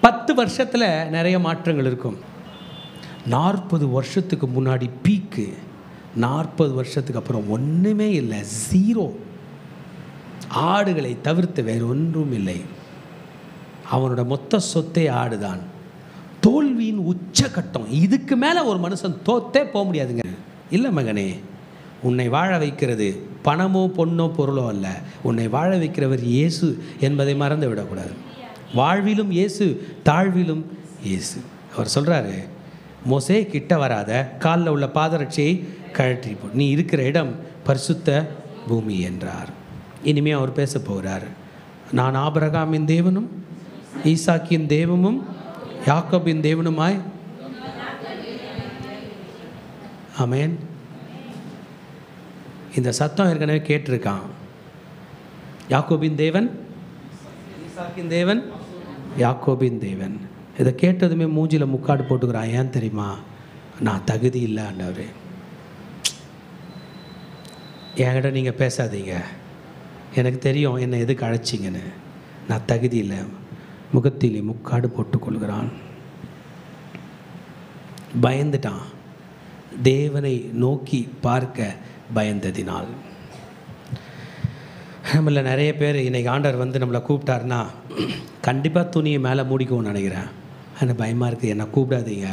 10 வருஷத்தில் நிறைய மாற்றங்கள் இருக்கும். 40 வருஷத்துக்கு முன்னாடி பீக்கு, 40 வருஷத்துக்கு அப்புறம் ஒன்றுமே இல்லை, 0. ஆடுகளை தவிர்த்து வேறு ஒன்றும் இல்லை. அவனோட மொத்த சொத்தே ஆடுதான். தோல்வியின் உச்சகட்டம். இதுக்கு மேலே ஒரு மனுஷன் தோத்தே போக முடியாதுங்க. இல்லை மகனே, உன்னை வாழ வைக்கிறது பணமோ பொண்ணோ பொருளோ அல்ல. உன்னை வாழ வைக்கிறவர் இயேசு என்பதை மறந்து விடக்கூடாது. வாழ்விலும் இயேசு, தாழ்விலும் இயேசு. அவர் சொல்கிறாரு, மோசே கிட்ட வராத, காலில் உள்ள பாதரட்சியை கழற்றி போ, நீ இருக்கிற இடம் பரிசுத்த பூமி என்றார். இனிமேல் அவர் பேச போகிறார். நான் ஆபிரகாமின் தேவனும் ஈசாக்கின் தேவனும் யாக்கோபின் தேவனுமாய். ஆமென். இந்த சத்தம் ஏற்கனவே கேட்டிருக்கான். யாக்கோபின் தேவன், ஈசாக்கின் தேவன், யாக்கோபின் தேவன். இதை கேட்டதுமே மூஞ்சியில் முக்காடு போட்டுக்கிறான். ஏன் தெரியுமா? நான் தகுதி இல்லை ஆண்டவரே, என்கிட்ட நீங்கள் பேசாதீங்க, எனக்கு தெரியும் என்னை எதுக்கு அழைச்சிங்கன்னு, நான் தகுதி இல்லை. முகத்திலே முக்காடு போட்டுக்கொள்கிறான். பயந்துட்டான். தேவனை நோக்கி பார்க்க பயந்ததினால். நம்மள நிறைய பேர் இன்றைக்கி ஆண்டவர் வந்து நம்மளை கூப்பிட்டாருன்னா கண்டிப்பாக துணியை மேலே மூடிக்குவோன்னு நினைக்கிறேன். எனக்கு பயமாக இருக்குது, என்னை கூப்பிடாதீங்க,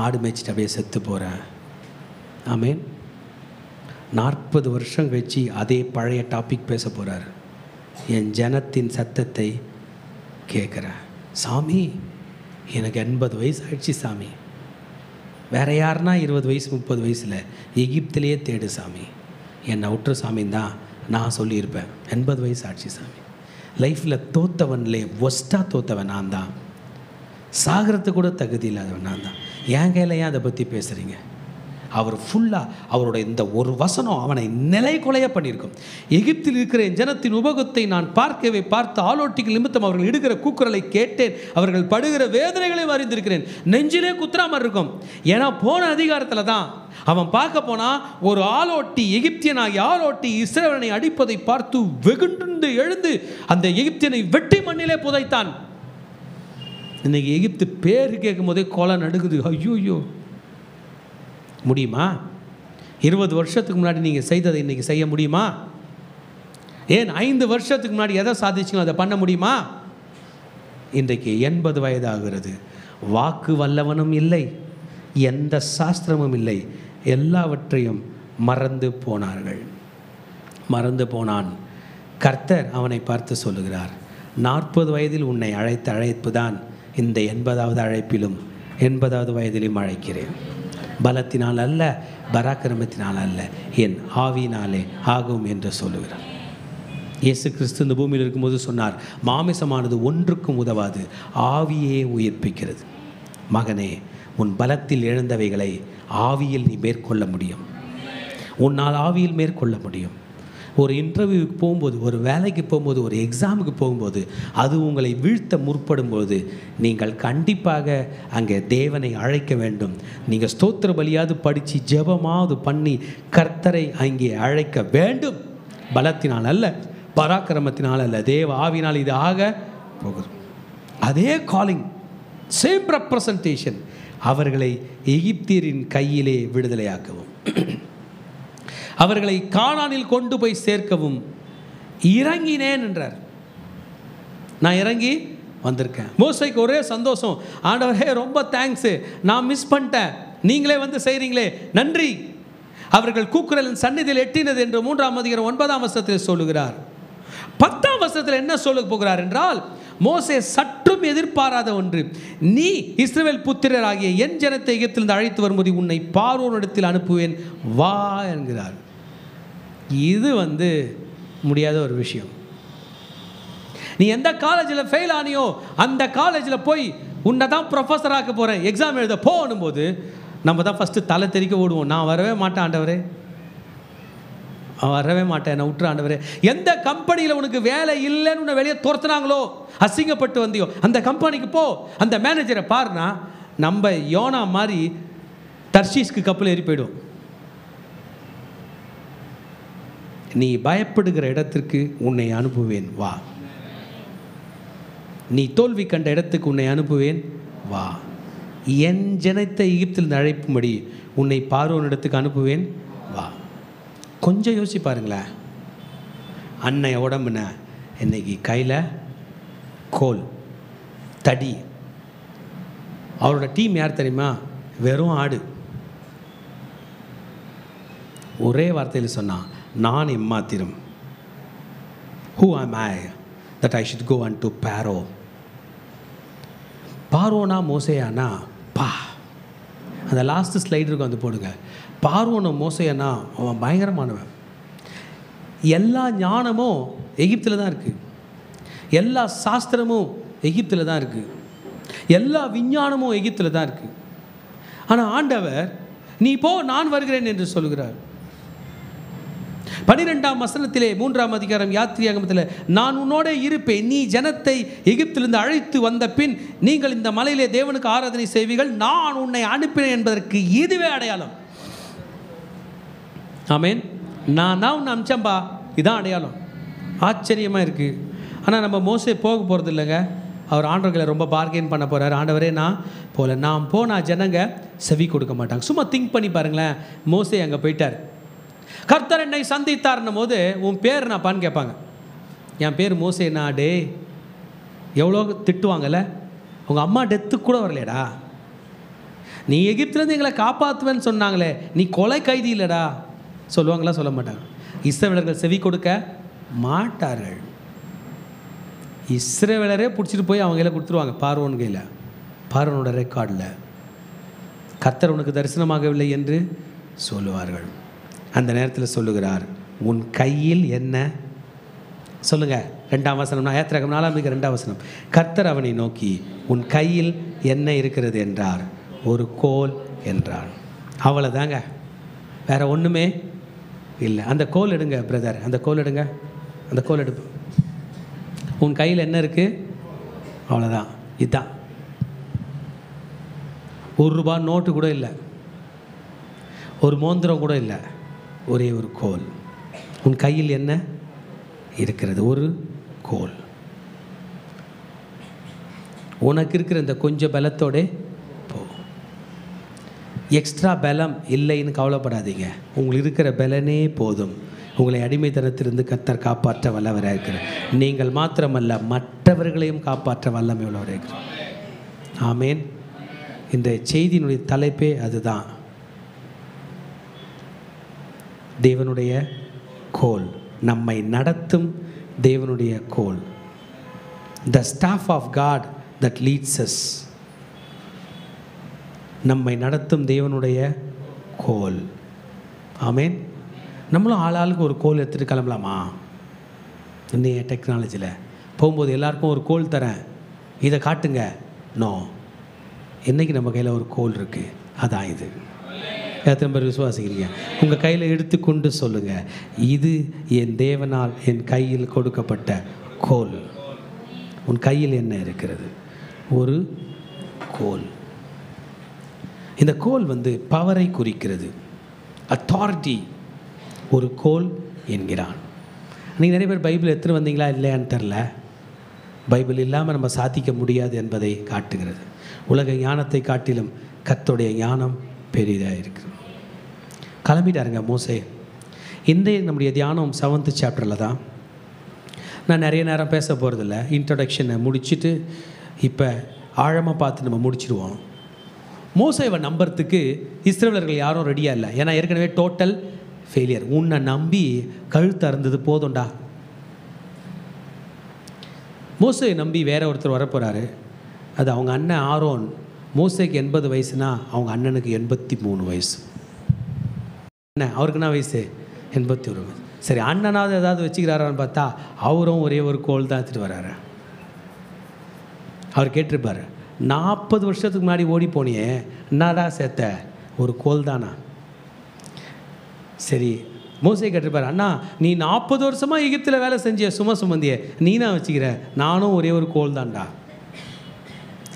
ஆடு மேய்ச்சிட்டு அப்படியே செத்து போகிறேன். ஆமேன். 40 வருஷம் கழிச்சு அதே பழைய டாபிக் பேச போகிறார். என் ஜனத்தின் சத்தத்தை கேட்குறேன். சாமி, எனக்கு 80 வயசு ஆயிடுச்சு சாமி. வேறு யாருன்னா 20 வயசு 30 வயசில் எகிப்திலேயே தேடு சாமி, என்னை விட்டுற சாமின்னு தான் நான் சொல்லியிருப்பேன். 80 வயசு ஆச்சு சாமி. லைஃப்பில் தோத்தவன்லே ஒஸ்ட்டாக தோத்தவன் நான் தான். சாகிறதுக்கு கூட தகுதி இல்லாதவன் நான் தான். என் கையில் ஏன் அதை பற்றி பேசுகிறீங்க? அவர் ஃபுல்லாக அவரோட இந்த ஒரு வசனம் அவனை நிலை கொலைய பண்ணியிருக்கும். எகிப்தில் இருக்கிற என் ஜனத்தின் உபகத்தை நான் பார்த்து ஆலோட்டிகள் நிமித்தம் அவர்கள் இடுகிற கூக்குரலை கேட்டேன், அவர்கள் படுகிற வேதனைகளையும் அறிந்திருக்கிறேன். நெஞ்சிலே குத்துறாமல் இருக்கும். ஏன்னா போன அதிகாரத்தில் தான் அவன் பார்க்க போனா ஒரு ஆளோட்டி, எகிப்தியனாகி ஆளோட்டி இஸ்ரவேலனை அடிப்பதை பார்த்து வெகுண்டு எழுந்து அந்த எகிப்தியனை வெட்டி மண்ணிலே புதைத்தான். இன்னைக்கு எகிப்து பேர் கேட்கும் போதே கொலை நடுக்குது. ஐயோ, முடியுமா? 20 வருஷத்துக்கு முன்னாடி நீங்கள் செய்ததை இன்னைக்கு செய்ய முடியுமா? ஏன் 5 வருஷத்துக்கு முன்னாடி எதை சாதிச்சிங்களோ அதை பண்ண முடியுமா? இன்றைக்கு 80 வயது ஆகிறது. வாக்கு வல்லவனும் இல்லை, எந்த சாஸ்திரமும் இல்லை, எல்லாவற்றையும் மறந்து போனார்கள். மறந்து போனான். கர்த்தர் அவனை பார்த்து சொல்லுகிறார், 40 வயதில் உன்னை அழைத்த அழைப்பு தான் இந்த 80வது அழைப்பிலும் 80வது வயதிலும் அழைக்கிறேன். பலத்தினால் அல்ல, பராக்கிரமத்தினால் அல்ல, என் ஆவியினாலே ஆகும் என்று சொல்லுகிறார். இயேசு கிறிஸ்து இந்த பூமியில் இருக்கும்போது சொன்னார், மாமிசமானது ஒன்றுக்கும் உதவாது, ஆவியே உயிர்ப்பிக்கிறது. மகனே, உன் பலத்தில் எழுந்தவைகளை ஆவியில் நீ மேற்கொள்ள முடியும். உன்னால் ஆவியில் மேற்கொள்ள முடியும். ஒரு இன்டர்வியூக்கு போகும்போது, ஒரு வேலைக்கு போகும்போது, ஒரு எக்ஸாமுக்கு போகும்போது, அது உங்களை வீழ்த்த முற்படும்போது நீங்கள் கண்டிப்பாக அங்கே தேவனை அழைக்க வேண்டும். நீங்கள் ஸ்தோத்திர பலியாவது படித்து ஜெபமாவது பண்ணி கர்த்தரை அங்கே அழைக்க வேண்டும். பலத்தினால் அல்ல, பராக்கிரமத்தினால் அல்ல, தேவ ஆவினால் இது ஆக போகிறது. அதே காலிங், சேம் ரெப்ரசன்டேஷன். அவர்களை எகிப்தியரின் கையிலே விடுதலையாக்கவும், அவர்களை கானானில் கொண்டு போய் சேர்க்கவும் இறங்கினேன் என்றார். நான் இறங்கி வந்திருக்கேன். மோசேக்கு ஒரே சந்தோஷம், ஆண்டவரே ரொம்ப தேங்க்ஸு, நான் மிஸ் பண்ணிட்டேன், நீங்களே வந்து செய்கிறீங்களே, நன்றி. அவர்கள் கூக்குரலின் சந்நிதியில் எட்டினது என்று 3ஆம் அதிகாரம் 9ஆம் வசனத்தில் சொல்லுகிறார். 10ஆம் வசனத்தில் என்ன சொல்ல போகிறார் என்றால், மோசே சற்றும் எதிர்பாராத ஒன்று, நீ இஸ்ரவேல் புத்திரராகிய என் ஜனத்தை எகிப்திலிருந்து அழைத்து வரும்போது உன்னை பார்வோனிடத்தில் அனுப்புவேன், வா என்கிறார். இது முடியாத ஒரு விஷயம். நீ எந்த காலேஜில் ஃபெயில் ஆனியோ அந்த காலேஜில் போய் உன்னை தான் ப்ரொஃபஸர் ஆக்க போகிறேன், எக்ஸாம் எழுத போகணும் போது நம்ம தான் ஃபஸ்ட்டு தலை தெறிக்க ஓடுவோம். நான் வரவே மாட்டேன் ஆண்டவரே, வரவே மாட்டேன், என்னை விட்டுற ஆண்டவரே. எந்த கம்பெனியில் உனக்கு வேலை இல்லைன்னு உன்னை வெளியே துரத்துனாங்களோ, அசிங்கப்பட்டு வந்தியோ, அந்த கம்பெனிக்கு போ, அந்த மேனேஜரை பாருனா நம்ம யோனா மாதிரி தர்ஷீஸ்க்கு கப்பல் ஏறி போயிடும். நீ பயப்படுகிற இடத்திற்கு உன்னை அனுப்புவேன், வா. நீ தோல்வி கண்ட இடத்துக்கு உன்னை அனுப்புவேன், வா. என் ஜனத்தை எகிப்திலிருந்து அழைப்பும்படி உன்னை பார்வோன் இடத்துக்கு அனுப்புவேன், வா. கொஞ்சம் யோசிச்சு பாருங்களேன். அன்னைய உடம்புன இன்னைக்கு கையில் கோல், தடி. அவரோட டீம் யார் தெரியுமா? வெறும் ஆடு. ஒரே வார்த்தையில் சொன்னான், நான் எம்மாத்திரம். Who am I that I should go unto Pharaoh? பார்வோனா மோசேயானா பா. அந்த லாஸ்ட் ஸ்லைடு இருக்கும், போடுங்க. பார்வோன மோசேயானா அவன் பயங்கரமானவன். எல்லா ஞானமும் எகிப்தில் தான் இருக்குது, எல்லா சாஸ்திரமும் எகிப்தில் தான் இருக்குது, எல்லா விஞ்ஞானமும் எகிப்தில் தான் இருக்குது. ஆனால் ஆண்டவர் நீ போ, நான் வருகிறேன் என்று சொல்கிறார். 12ஆம் வசனத்திலே 3ஆம் அதிகாரம் யாத்திரையாகமத்தில், நான் உன்னோட இருப்பேன், நீ ஜனத்தை எகிப்திலிருந்து அழைத்து வந்த பின் நீங்கள் இந்த மலையிலே தேவனுக்கு ஆராதனை செய்வீர்கள், நான் உன்னை அனுப்பினேன் என்பதற்கு இதுவே அடையாளம். ஆமேன். நான் தான் உன்னை அமிச்சம்பா, இதான் அடையாளம். ஆச்சரியமாக இருக்குது. ஆனால் நம்ம மோசே போக போகிறது இல்லைங்க. அவர் ஆண்டவர்களை ரொம்ப பார்கெயின் பண்ண போகிறார். ஆண்டவரே நான் போல, நான் போனால் ஜனங்க செவி கொடுக்க மாட்டாங்க. சும்மா திங்க் பண்ணி பாருங்களேன். மோசே அங்கே போயிட்டார். கர்த்தர் என்னை சந்தித்தார்னும் போது உன் பேர் நான்ப்பான்னு கேட்பாங்க. என் பேர் மோசேனா? டே எவ்வளோ திட்டுவாங்கல்ல. உங்கள் அம்மா டெத்துக்கு கூட வரலையடா, நீ எகிப்திலேருந்து எங்களை காப்பாற்றுவேன்னு சொன்னாங்களே, நீ கொலை கைதி இல்லைடா சொல்லுவாங்களா? சொல்ல மாட்டாங்க. இஸ்ரவேலர்கள் செவி கொடுக்க மாட்டார்கள். இஸ்ரவேலரே பிடிச்சிட்டு போய் அவங்க கையில் கொடுத்துருவாங்க, பார்வோன் கையில். பார்வோனோட ரெக்கார்டில் கர்த்தர் உனக்கு தரிசனமாகவில்லை என்று சொல்லுவார்கள். அந்த நேரத்தில் சொல்லுகிறார், உன் கையில் என்ன சொல்லுங்க. 2ஆம் வசனம், யாத்திராகமம் 4ஆம் அதிகாரம் 2ஆம் வசனம். கர்த்தர் அவனை நோக்கி உன் கையில் என்ன இருக்கிறது என்றார். ஒரு கோல் என்றார். அவ்வளோதாங்க, வேற ஒன்றுமே இல்லை. அந்த கோல் எடுங்க பிரதர், அந்த கோல் எடுங்க, அந்த கோல் எடுப்பு. உன் கையில் என்ன இருக்குது? அவ்வளோதான். இதுதான். ₹1 நோட்டு கூட இல்லை. ஒரு மோந்திரம் கூட இல்லை, ஒரே ஒரு கோல். உன் கையில் என்ன இருக்கிறது? ஒரு கோல். உனக்கு இருக்கிற இந்த கொஞ்சம் பலத்தோட போ. எக்ஸ்ட்ரா பலம் இல்லைன்னு கவலைப்படாதீங்க. உங்களுக்கு இருக்கிற பலனே போதும். உங்களை அடிமைத்தனத்திலிருந்து கர்த்தர் காப்பாற்ற வல்லவராக இருக்கிறார். நீங்கள் மாத்திரமல்ல, மற்றவர்களையும் காப்பாற்ற வல்லமை உள்ளவராக இருக்கிறார். ஆமேன். இன்றைய செய்தியினுடைய தலைப்பே அதுதான், தேவனுடைய கோல். நம்மை நடத்தும் தேவனுடைய கோல். The staff of God that leads us. நம்மை நடத்தும் தேவனுடைய கோல். ஆமேன். நம்மளும் ஆளாளுக்கு ஒரு கோல் எடுத்துகிட்டு கிளம்பலாமா? இன்னைய டெக்னாலஜியில் போகும்போது எல்லாருக்கும் ஒரு கோல் தரேன், இதை காட்டுங்க. நோ, இன்றைக்கி நம்ம கையில் ஒரு கோல் இருக்குது, அதான் இது. எத்தனை பேர் விசுவாசிக்கிறீங்க? உங்கள் கையில் எடுத்துக்கொண்டு சொல்லுங்கள், இது என் தேவனால் என் கையில் கொடுக்கப்பட்ட கோல். உன் கையில் என்ன இருக்கிறது? ஒரு கோல். இந்த கோல் பவரை குறிக்கிறது, அத்தாரிட்டி. ஒரு கோல் என்கிறான். நீங்கள் நிறைய பேர் பைபிள் எடுத்துகிட்டு வந்தீங்களா இல்லையான்னு தெரில. பைபிள் இல்லாமல் நம்ம சாதிக்க முடியாது என்பதை காட்டுகிறது. உலக ஞானத்தை காட்டிலும் கர்த்தருடைய ஞானம் பெரிதாக இருக்குது. கிளம்பிட்டாருங்க மோசே. இன்றைய நம்முடைய தியானம் 7th சாப்டரில் தான். நான் நிறைய நேரம் பேச போகிறதில்ல. இன்ட்ரடக்ஷனை முடிச்சுட்டு இப்போ ஆழமாக பார்த்து நம்ம முடிச்சிடுவோம். மோசேவை நம்புறதுக்கு இஸ்ரவேலர்கள் யாரும் ரெடியாக இல்லை. ஏன்னா ஏற்கனவே டோட்டல் ஃபெயிலியர். உன்னை நம்பி கழுத்து அறுந்தது போதும்டா. மோசையை நம்பி வேற ஒருத்தர் வரப்போகிறாரு. அது அவங்க அண்ணன் ஆரோன். மோசேக்கு 80 வயசுனா அவங்க அண்ணனுக்கு 83 வயசு. என்ன அவருக்கு என்ன வயசு? 81 வயசு. சரி, அண்ணனாவது ஏதாவது வச்சுக்கிறாரான்னு பார்த்தா அவரும் ஒரே ஒரு கோல் தான் எடுத்துகிட்டு வர்றாரு. அவர் கேட்டிருப்பார், 40 வருஷத்துக்கு முன்னாடி ஓடி போனியே, என்னடா சேர்த்த? ஒரு கோல் தானா? சரி, மோசே கேட்டிருப்பார், அண்ணா நீ 40 வருஷமாக எகிப்தில் வேலை செஞ்சிய, சுமந்திய, நீனா வச்சுக்கிற, நானும் ஒரே ஒரு கோல் தான்டா.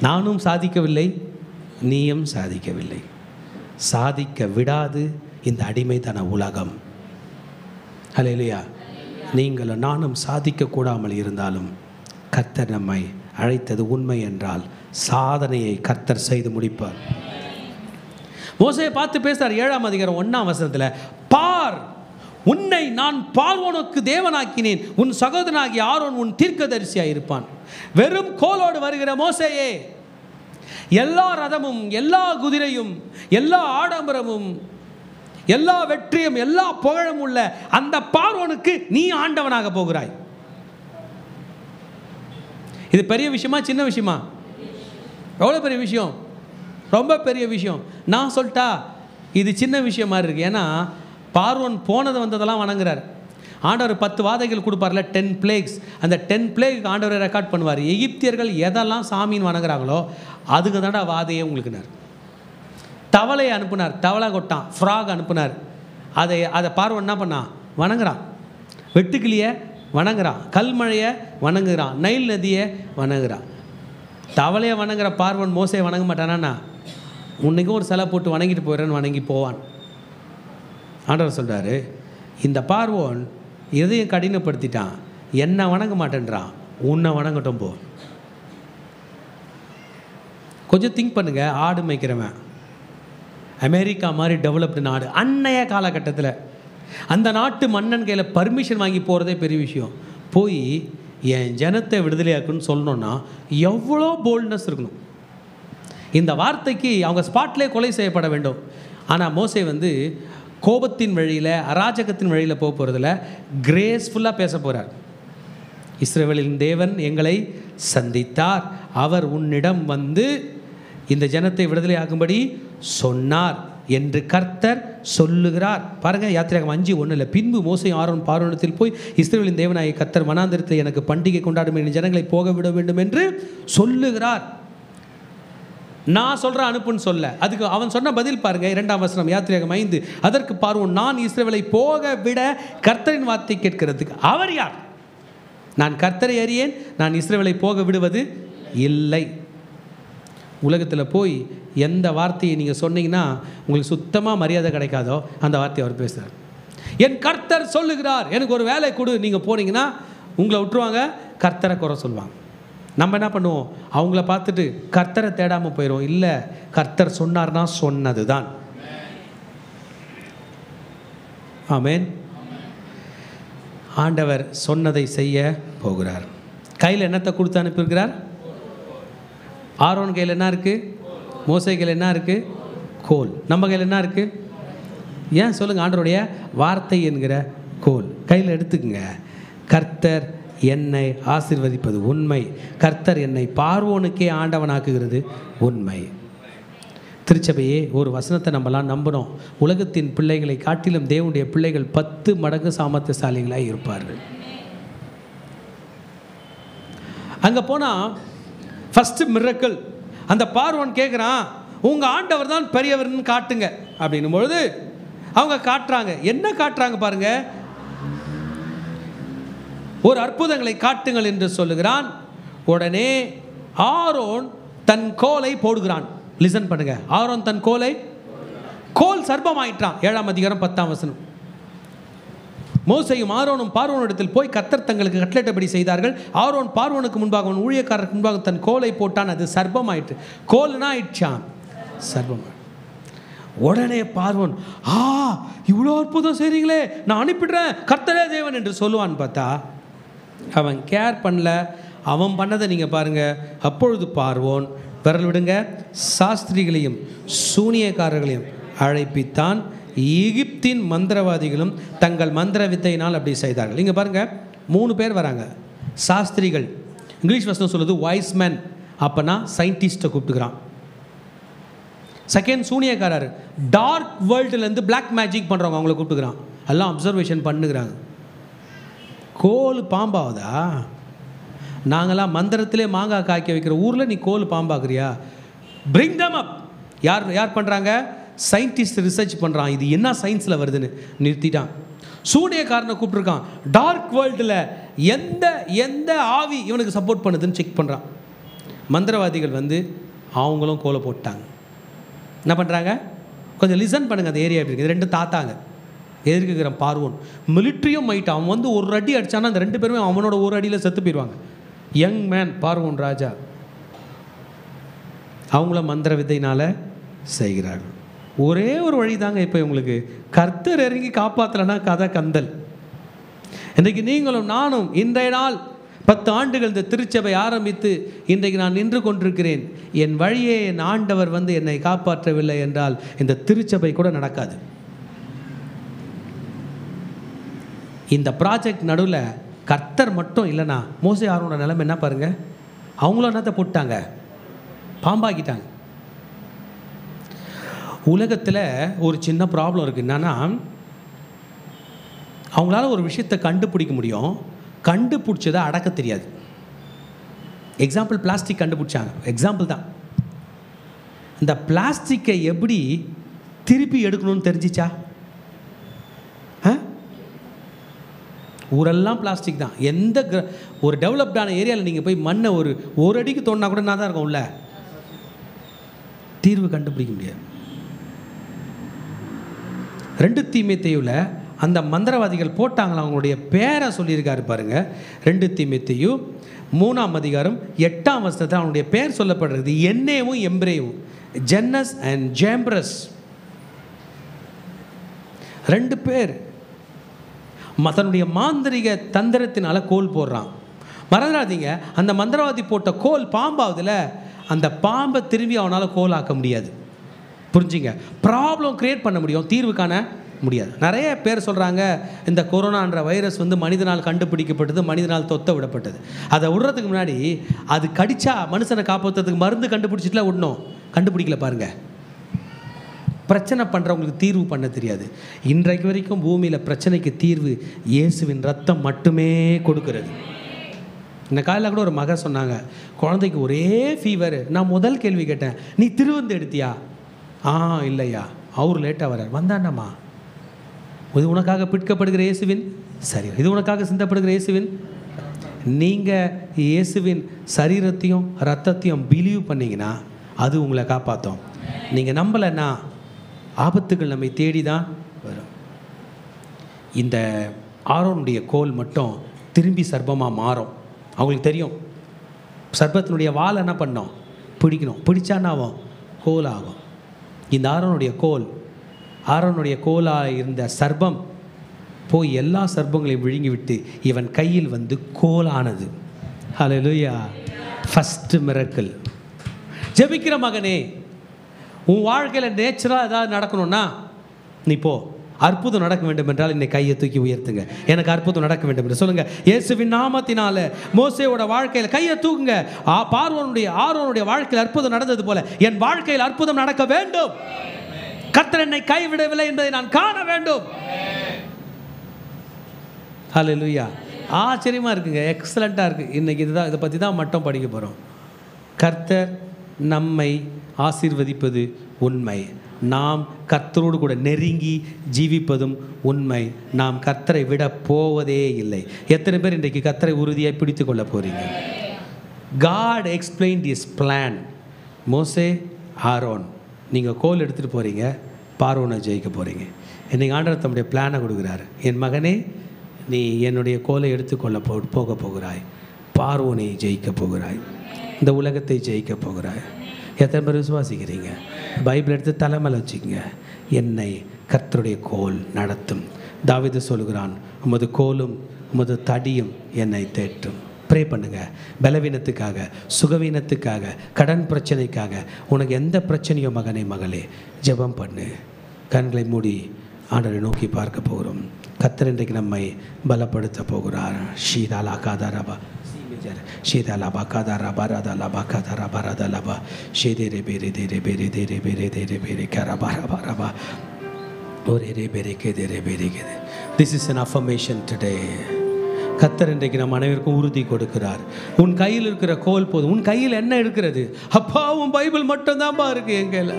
நானும் சாதிக்கவில்லை, நீயும் சாதிக்கவில்லை. சாதிக்க விடாது இந்த அடிமைத்தன உலகம். அல்லேலூயா. நீங்களும் நானும் சாதிக்க கூடாமல் இருந்தாலும் கர்த்தர் நம்மை அழைத்தது உண்மை என்றால் சாதனையை கர்த்தர் செய்து முடிப்பார். மோசேயை பார்த்து பேசுறார் 7ஆம் அதிகாரம் 1ஆம் வசனத்தில், பார், உன்னை நான் பார்வோனுக்கு தேவனாக்கினேன், உன் சகோதரனாகிய ஆரோன் உன் தீர்க்கதரிசியாக இருப்பான். வெறும் கோலோடு வருகிற மோசேயே, எல்லா ரதமும் எல்லா குதிரையும் எல்லா ஆடம்பரமும் எல்லா வெற்றியும் எல்லா புகழும் உள்ள அந்த பார்வோனுக்கு நீ ஆண்டவனாக போகிறாய். இது பெரிய விஷயமா சின்ன விஷயமா? எவ்வளோ பெரிய விஷயம், ரொம்ப பெரிய விஷயம். நான் சொல்லிட்டா இது சின்ன விஷயம் மாதிரி இருக்கு. ஏன்னா பார்வோன் போனது வந்ததெல்லாம் வணங்குறார். ஆண்டவர் 10 வாதைகள் கொடுப்பார்ல, 10 பிளேக்ஸ். அந்த 10 பிளேக் ஆண்டவரை ரெக்கார்ட் பண்ணுவார். எகிப்தியர்கள் எதெல்லாம் சாமின்னு வணங்குறாங்களோ அதுக்கு தாண்டா வாதையே உங்களுக்குனார். தவளையை அனுப்புனார், தவளை கொட்டான். ஃப்ராக் அனுப்புனார், அதை பார்வோன் என்ன பண்ணான்? வணங்குறான். வெட்டுக்கிளியை வணங்குறான், கல்மழையை வணங்குறான், நைல் நதியை வணங்குறான். தவளையை வணங்குற பார்வோன் மோசையை வணங்க மாட்டானா? உன்னைக்கும் ஒரு சிலை போட்டு வணங்கிட்டு போயிடறேன்னு வணங்கி போவான். ஆண்டவர் சொல்கிறாரு, இந்த பார்வோன் எதையும் கடினப்படுத்திட்டான், என்ன வணங்க மாட்டேன்றான், உன்னை வணங்கட்டும் போ. கொஞ்சம் திங்க் பண்ணுங்க. ஆடு மேய்க்கிறவன், அமெரிக்கா மாதிரி டெவலப்டு நாடு, அன்னைய காலகட்டத்தில் அந்த நாட்டு மன்னன் கையில் பர்மிஷன் வாங்கி போகிறதே பெரிய விஷயம். போய் என் ஜனத்தை விடுதலையாக்குன்னு சொல்லணுன்னா எவ்வளோ போல்ட்னஸ் இருக்கணும். இந்த வார்த்தைக்கு அவங்க ஸ்பாட்லேயே கொலை செய்யப்பட வேண்டும். ஆனால் மோசே கோபத்தின் வழியில், அராஜகத்தின் வழியில் போக போகிறதில்ல, கிரேஸ்ஃபுல்லாக பேச போகிறார். இஸ்ரவேலின் தேவன் எங்களை சந்தித்தார், அவர் உன்னிடம் இந்த ஜனத்தை விடுதலையாகும்படி சொன்னார் என்று கர்த்தர் சொல்லுகிறார். பாருங்கள், யாத்திராகமம் 5:1. பின்பு மோசே ஆரோன் பார்வோனிடத்தில் போய், இஸ்ரவேலின் தேவனாகிய கர்த்தர் வனாந்திரத்தில் எனக்கு பண்டிகை கொண்டாடும் என் ஜனங்களை போக விட வேண்டும் என்று சொல்லுகிறார். நான் சொல்கிறேன் அனுப்புன்னு சொல்ல. அதுக்கு அவன் சொன்ன பதில் பாருங்க, 2ஆம் வசனம், யாத்திராகமம் 5. அதற்கு பார்வோன், நான் இஸ்ரவேலை போக விட கர்த்தரின் வார்த்தை கேட்கிறதுக்கு அவர் யார்? நான் கர்த்தரை அறியேன், நான் இஸ்ரவேலை போக விடுவது இல்லை. உலகத்தில் போய் எந்த வார்த்தையை நீங்கள் சொன்னீங்கன்னா உங்களுக்கு சுத்தமாக மரியாதை கிடைக்காதோ அந்த வார்த்தையை அவர் பேசுகிறார். என் கர்த்தர் சொல்லுகிறார், எனக்கு ஒரு வேலை கொடு, நீங்கள் போனீங்கன்னா உங்களை விட்டுருவாங்க, கர்த்தரை குறை சொல்லுவாங்க. நம்ம என்ன பண்ணுவோம், அவங்கள பார்த்துட்டு கர்த்தரை தேடாமல் போயிடுவோம். இல்லை, கர்த்தர் சொன்னார்னா சொன்னது தான். ஆமென். ஆண்டவர் சொன்னதை செய்ய போகிறார். கையில் என்னத்தை கொடுத்து அனுப்பியிருக்கிறார்? ஆரோன் கையில் என்ன இருக்குது? மோசே கையில் என்ன இருக்குது? கோல். நம்ம கையில் என்ன இருக்குது? ஏன் சொல்லுங்கள், ஆண்டவருடைய வார்த்தை என்கிற கோல் கையில் எடுத்துக்குங்க. கர்த்தர் என்னை ஆசீர்வதிப்பது உண்மை. கர்த்தர் என்னை பார்வோனுக்கே ஆண்டவனாக்குகிறது உண்மை. திருச்சபையே, ஒரு வசனத்தை நம்மலாம் நம்பணும். உலகத்தின் பிள்ளைகளை காட்டிலும் தேவனுடைய பிள்ளைகள் 10 மடங்கு சாமர்த்தியசாலிகளாக இருப்பார்கள். அங்கே போனால் ஃபஸ்ட்டு மிரக்கல், அந்த பார்வோன் கேட்குறான், உங்கள் ஆண்டவர் தான் பெரியவர்னு காட்டுங்க அப்படின்னும் பொழுது அவங்க காட்டுறாங்க. என்ன காட்டுறாங்க பாருங்க, ஒரு அற்புதங்களை காட்டுங்கள் என்று சொல்லுகிறான். உடனே ஆரோன் தன் கோலை போடுகிறான். லிசன் பண்ணுங்க, ஆரோன் தன் கோல் சர்ப்பமாயிட்டான். 7ஆம் அதிகாரம் 10ஆம் வசனம். மோசேயும் ஆரோனும் பார்வோனிடத்தில் போய் கர்த்தர் தங்களுக்கு கட்டளையிட்டபடி செய்தார்கள். ஆரோன் பார்வோனுக்கு முன்பாக, அவன் ஊழியக்காரருக்கு முன்பாக தன் கோலை போட்டான். அது சர்ப்பமாயிற்று. கோல்னா ஆயிடுச்சான், சர்ப்பம். உடனே பார்வோன், இவ்வளோ அற்புதம் செய்றீங்களே, நான் அனுப்பிடுறேன், கர்த்தரே தேவன் என்று சொல்லுவான்னு பார்த்தா அவன் கேர் பண்ணல. அவன் பண்ணதை நீங்கள் பாருங்கள். அப்பொழுது பார்வோன், விரல் விடுங்க, சாஸ்திரிகளையும் சூனியக்காரர்களையும் அழைப்பித்தான். எகிப்தின் மந்திரவாதிகளும் தங்கள் மந்திர வித்தையினால் அப்படி செய்தார்கள். இங்கே பாருங்கள், 3 பேர் வராங்க. சாஸ்திரிகள், இங்கிலீஷ் வசனம் சொல்லுது வாய்ஸ் மேன், அப்போனா சயின்டிஸ்ட்டை கூப்பிட்டுக்கிறான். செகண்ட் சூனியக்காரர், டார்க் வேர்ல்டுலேருந்து பிளாக் மேஜிக் பண்ணுறவங்க, அவங்கள கூப்பிட்டுக்கிறான். எல்லாம் அப்சர்வேஷன் பண்ணுகிறாங்க. கோல் பாம்பாவதா? நாங்களாம் மந்திரத்திலே மாங்காய் காய்க்க வைக்கிற ஊரில் நீ கோல் பாம்பாக்குறியா? பிரிங் தம் அப். யார் பண்ணுறாங்க? சயின்டிஸ்ட் ரிசர்ச் பண்ணுறான், இது என்ன சயின்ஸில் வருதுன்னு நிறுத்திட்டான். சூனியக்காரனை கூப்பிட்டுருக்கான். டார்க் வேர்ல்டில் எந்த ஆவி இவனுக்கு சப்போர்ட் பண்ணுதுன்னு செக் பண்ணுறான். மந்திரவாதிகள் வந்து அவங்களும் கோலை போட்டாங்க. என்ன பண்ணுறாங்க? கொஞ்சம் லிசன் பண்ணுங்கள், அந்த ஏரியா இருக்குது. 2 தாத்தாங்க எதிர்க்கிற பார்வோன். மிலிட்ரியும் மைட். அவன் வந்து ஒரு அடி அடித்தானா அந்த 2 பேருமே அவனோட ஒரு அடியில் செத்து போயிடுவாங்க. யங் மேன் பார்வோன் ராஜா. அவங்கள மந்திர வித்தையினால் செய்கிறார்கள். ஒரே ஒரு வழி தாங்க இப்போ உங்களுக்கு, கர்த்தர் இறங்கி காப்பாற்றலைன்னா கதை கந்தல். இன்றைக்கு நீங்களும் நானும் இன்றைய நாள் 10 ஆண்டுகள் இந்த திருச்சபை ஆரம்பித்து இன்றைக்கு நான் நின்று கொண்டிருக்கிறேன். என் வழியே என் ஆண்டவர் வந்து என்னை காப்பாற்றவில்லை என்றால் இந்த திருச்சபை கூட நடக்காது. இந்த ப்ராஜெக்ட் நடுவில் கர்த்தர் மட்டும் இல்லைனா மோசே ஆரோனோட நிலைமை என்ன பாருங்கள். அவங்களும் என்னத்தை போட்டாங்க? பாம்பாக்கிட்டாங்க. உலகத்தில் ஒரு சின்ன ப்ராப்ளம் இருக்குது. என்னன்னா, அவங்களால ஒரு விஷயத்தை கண்டுபிடிக்க முடியும், கண்டுபிடிச்சதை அடக்க தெரியாது. எக்ஸாம்பிள், பிளாஸ்டிக் கண்டுபிடிச்சாங்க, எக்ஸாம்பிள் தான். இந்த பிளாஸ்டிக்கை எப்படி திருப்பி எடுக்கணும்னு தெரிஞ்சிச்சா? ஊரெல்லாம் பிளாஸ்டிக் தான். ஒரு டெவலப்டான ஏரியாவில் நீங்கள் போய் மண்ணை ஒரு அடிக்கு தோண்டினா கூட நான் தான் இருக்கும், உள்ள தீர்வு கண்டுபிடிக்க முடியாது. 2 தீமோத்தேயுவில் அந்த மந்திரவாதிகள் போட்டாங்களா, அவங்களுடைய பேரை சொல்லியிருக்காரு பாருங்க. 2 தீமோத்தேயு 3ஆம் அதிகாரம் 8ஆம் வசனத்தில் அவனுடைய பேர் சொல்லப்படுறது என்னேவும் எம்ப்ரேவும், ஜென்னஸ் அண்ட் ஜேம்பிரஸ். 2 பேர் தன்னுடைய மாந்திரிக தந்திரத்தினால கோல் போடுறான். மறந்துடாதீங்க, அந்த மந்திரவாதி போட்ட கோல் பாம்பாவதில் அந்த பாம்பை திரும்பி அவனால் கோல் ஆக்க முடியாது. புரிஞ்சுங்க, ப்ராப்ளம் கிரியேட் பண்ண முடியும், தீர்வு காண முடியாது. நிறைய பேர் சொல்கிறாங்க இந்த கொரோனான்ற வைரஸ் வந்து மனிதனால் கண்டுபிடிக்கப்பட்டது, மனிதனால் தொத்த விடப்பட்டது. அதை விடுறதுக்கு முன்னாடி அது கடிச்சா மனுஷனை காப்பாற்றுறதுக்கு மருந்து கண்டுபிடிச்சிட்டுல விடணும். கண்டுபிடிக்கல பாருங்கள். பிரச்சனை பண்ணுறவங்களுக்கு தீர்வு பண்ண தெரியாது. இன்றைக்கு வரைக்கும் பூமியில் பிரச்சனைக்கு தீர்வு இயேசுவின் ரத்தம் மட்டுமே கொடுக்கிறது. இந்த காலையில் கூட ஒரு மக சொன்னாங்க, குழந்தைக்கு ஒரே ஃபீவர். நான் முதல் கேள்வி கேட்டேன், நீ திருவந்து எடுத்தியா? இல்லையா, அவர் லேட்டாக வர்றார். வந்தாண்டம்மா, இது உனக்காக பிற்கப்படுகிற இயேசுவின் சரி, இது உனக்காக சிந்தப்படுகிற இயேசுவின். நீங்கள் இயேசுவின் சரீரத்தையும் ரத்தத்தையும் பிலீவ் பண்ணிங்கன்னா அது உங்களை காப்பாற்றும். நீங்கள் நம்பலைன்னா ஆபத்துகள் நம்மை தேடி தான் வரும். இந்த ஆரோனுடைய கோல் மட்டும் திரும்பி சர்ப்பமாக மாறும். அவங்களுக்கு தெரியும் சர்ப்பத்தினுடைய வால் என்ன பண்ணோம், பிடிக்கணும். பிடிச்சான்னா ஆகும், கோல் ஆகும். இந்த ஆரோனுடைய கோலாக இருந்த சர்ப்பம் போய் எல்லா சர்ப்பங்களையும் விழுங்கிவிட்டு இவன் கையில் வந்து கோலானது. ஹல்லேலூயா. First miracle. ஜெபிக்கிற மகனே, உன் வாழ்க்கையில் நேச்சுரலாக ஏதாவது நடக்கணும்னா நீ போ. அற்புதம் நடக்க வேண்டும் என்றால் இன்னைக்கு கையை தூக்கி உயர்த்துங்க. எனக்கு அற்புதம் நடக்க வேண்டும் என்று சொல்லுங்க. இயேசுவின் நாமத்தினால மோசேயோட வாழ்க்கையில் கையை தூக்குங்க. ஆரோனுடைய வாழ்க்கையில் அற்புதம் நடந்தது போல என் வாழ்க்கையில் அற்புதம் நடக்க வேண்டும். கர்த்தர் என்னை கைவிடவில்லை என்பதை நான் காண வேண்டும். ஹல்லேலூயா. ஆச்சரியமாக இருக்குங்க, எக்ஸலண்ட்டாக இருக்குது. இன்றைக்கி இதை பற்றி தான் மட்டும் படிக்க போகிறோம். கர்த்தர் நம்மை ஆசீர்வதிப்பது உண்மை. நாம் கர்த்தரோடு கூட நெருங்கி ஜீவிப்பதும் உண்மை. நாம் கர்த்தரை விட போவதே இல்லை. எத்தனை பேர் இன்றைக்கு கர்த்தரை உறுதியாக பிடித்து கொள்ள போகிறீங்க? God explained his plan. மோசே, ஆரோன், நீங்கள் கோல் எடுத்துகிட்டு போகிறீங்க, பார்வோனை ஜெயிக்க போகிறீங்க. இன்றைக்கி ஆண்டவர் தம்முடைய பிளானை கொடுக்குறாரு. என் மகனே, நீ என்னுடைய கோலை எடுத்துக்கொள்ள போக போகிறாய். பார்வோனை ஜெயிக்க போகிறாய். இந்த உலகத்தை ஜெயிக்க போகிறாய். எத்தனை பேர் விசுவாசிக்கிறீங்க? பைபிள் எடுத்து தலைமையில் வச்சுக்கோங்க. என்னை கர்த்தருடைய கோல் நடத்தும். தாவீது சொல்கிறான், உமது கோலும் உமது தடியும் என்னை தேற்றும். ப்ரே பண்ணுங்க. பலவீனத்துக்காக, சுகவீனத்துக்காக, கடன் பிரச்சனைக்காக, உனக்கு எந்த பிரச்சனையோ மகனே மகளே ஜெபம் பண்ணு. கண்களை மூடி ஆண்டவரை நோக்கி பார்க்க போகிறோம். கர்த்தர் இன்றைக்கு நம்மை பலப்படுத்த போகிறார். ஷீதாலா காதாரபா ஷீதாலாபா காதாரபா ராதாலாபா காதாரபா ராதாலாபா ஷேதேரே பேரே தேரே பேரே தேரே பேரே தேரே பேரே கரபாரபா ரபா ஒரே ரே பேரே கேதேரே பேரே கேதே. This is an affirmation today. கர்த்தர் இன்றைக்கு நம்ம அனைவருக்கும் உறுதி கொடுக்கிறார். உன் கையில் இருக்கிற கோல் போதும். உன் கையில் என்ன இருக்கிறது? அப்பா, உன் பைபிள் மட்டும்தான்ப்பா இருக்கு. என் கையில்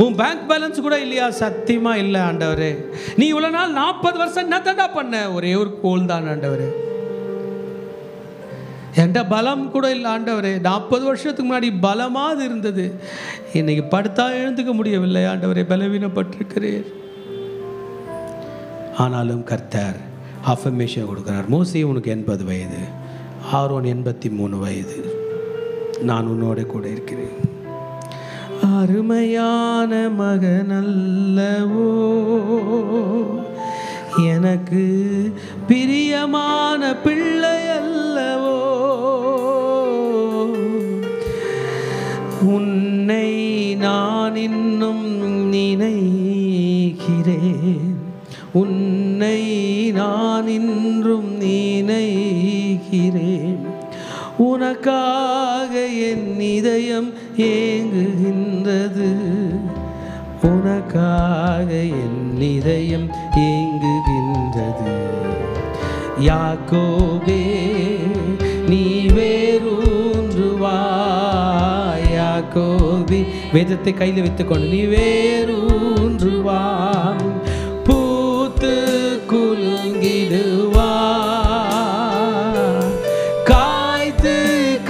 உன் பேங்க் பேலன்ஸ் கூட இல்லையா? சத்தியமாக இல்லை ஆண்டவரே. நீ இவ்வளோ நாள் 40 வருஷம் என்ன தாண்டா பண்ண? ஒரே ஒரு கோல் தான் ஆண்டவரே. என்கிட்ட பலம் கூட இல்லை ஆண்டவரே. 40 வருஷத்துக்கு முன்னாடி பலமாக இருந்தது. இன்னைக்கு படுத்தா எழுந்துக்க முடியவில்லை ஆண்டவரே. பலவீனப்பட்டிருக்கிறேன். ஆனாலும் கர்த்தர் அஃபர்மேஷன் கொடுக்கிறார். மோசே உனக்கு 80 வயது, ஆரோன் 83 வயது. நான் உன்னோட கூட இருக்கிறேன். அருமையான மகனல்லவோ, எனக்கு பிரியமான பிள்ளை அல்லவோ, உன்னை நான் இன்னும் நினைக்கிறேன், உன்னை நான் இன்றும் நினைக்கிறேன், உனக்காக என் இதயம் ஏங்குகின்றது, உனக்காக என் இதயம் ஏங்குகின்றது. யாக்கோபே நீ வேரூன்றுவாய், யாக்கோபே வேதத்தை கையில் வைத்துக்கொண்டு நீ வேரூன்றுவாய், பூத்து குலுங்கிடுவாய், காய்த்து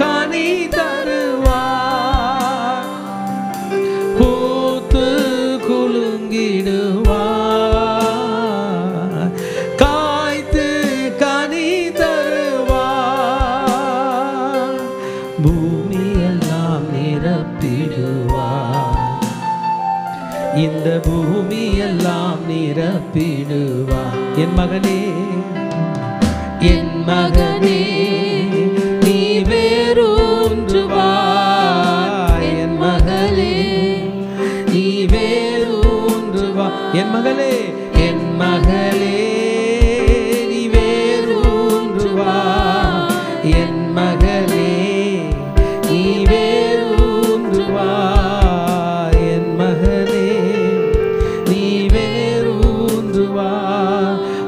கனி தருவாய், பூத்து குலுங்கிடுவாய், காய்த்து கனி தருவாய், பூமியெல்லாம் நிரப்பிடுவாய், இந்த பூமியெல்லாம் நிரப்பிடுவாய். என் மகனே, என் மகனே நீ வேரூன்றுவாய், என் மகளே நீ வேரூன்றுவாய், என் மகளே, என் மகளே நீ வேரூன்றுவாய், என் மகளே நீ வேரூன்றுவாய், என் மகளே நீ வேரூன்றுவாய்.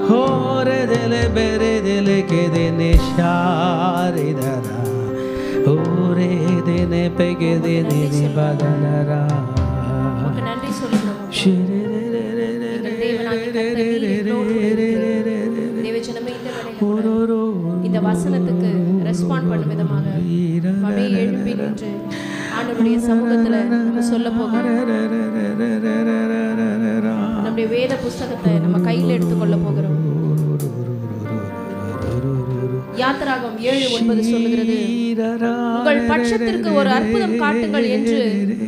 ஹோரதெலே பெரேதெலே கேதேனே ஷாரிதரா, ஓரேதேனே பெகேதேனே பதலரா. நன்றி சொல்லுகிறோம். இந்த வசனத்துக்கு ரெஸ்பாண்ட் பண்ணும் விதமாக அப்படியே எழுப்பி நின்று ஆண்டவருடைய சமூகத்துல நம்ம சொல்ல போகிறோம். நம்முடைய வேத புஸ்தகத்தை நம்ம கையில் எடுத்துக்கொள்ள போகிறோம். யாத்திராகம் 7:9 சொல்லுகிறது, உங்கள் பட்சத்திற்கு ஒரு அற்புதம் காட்டுங்கள் என்று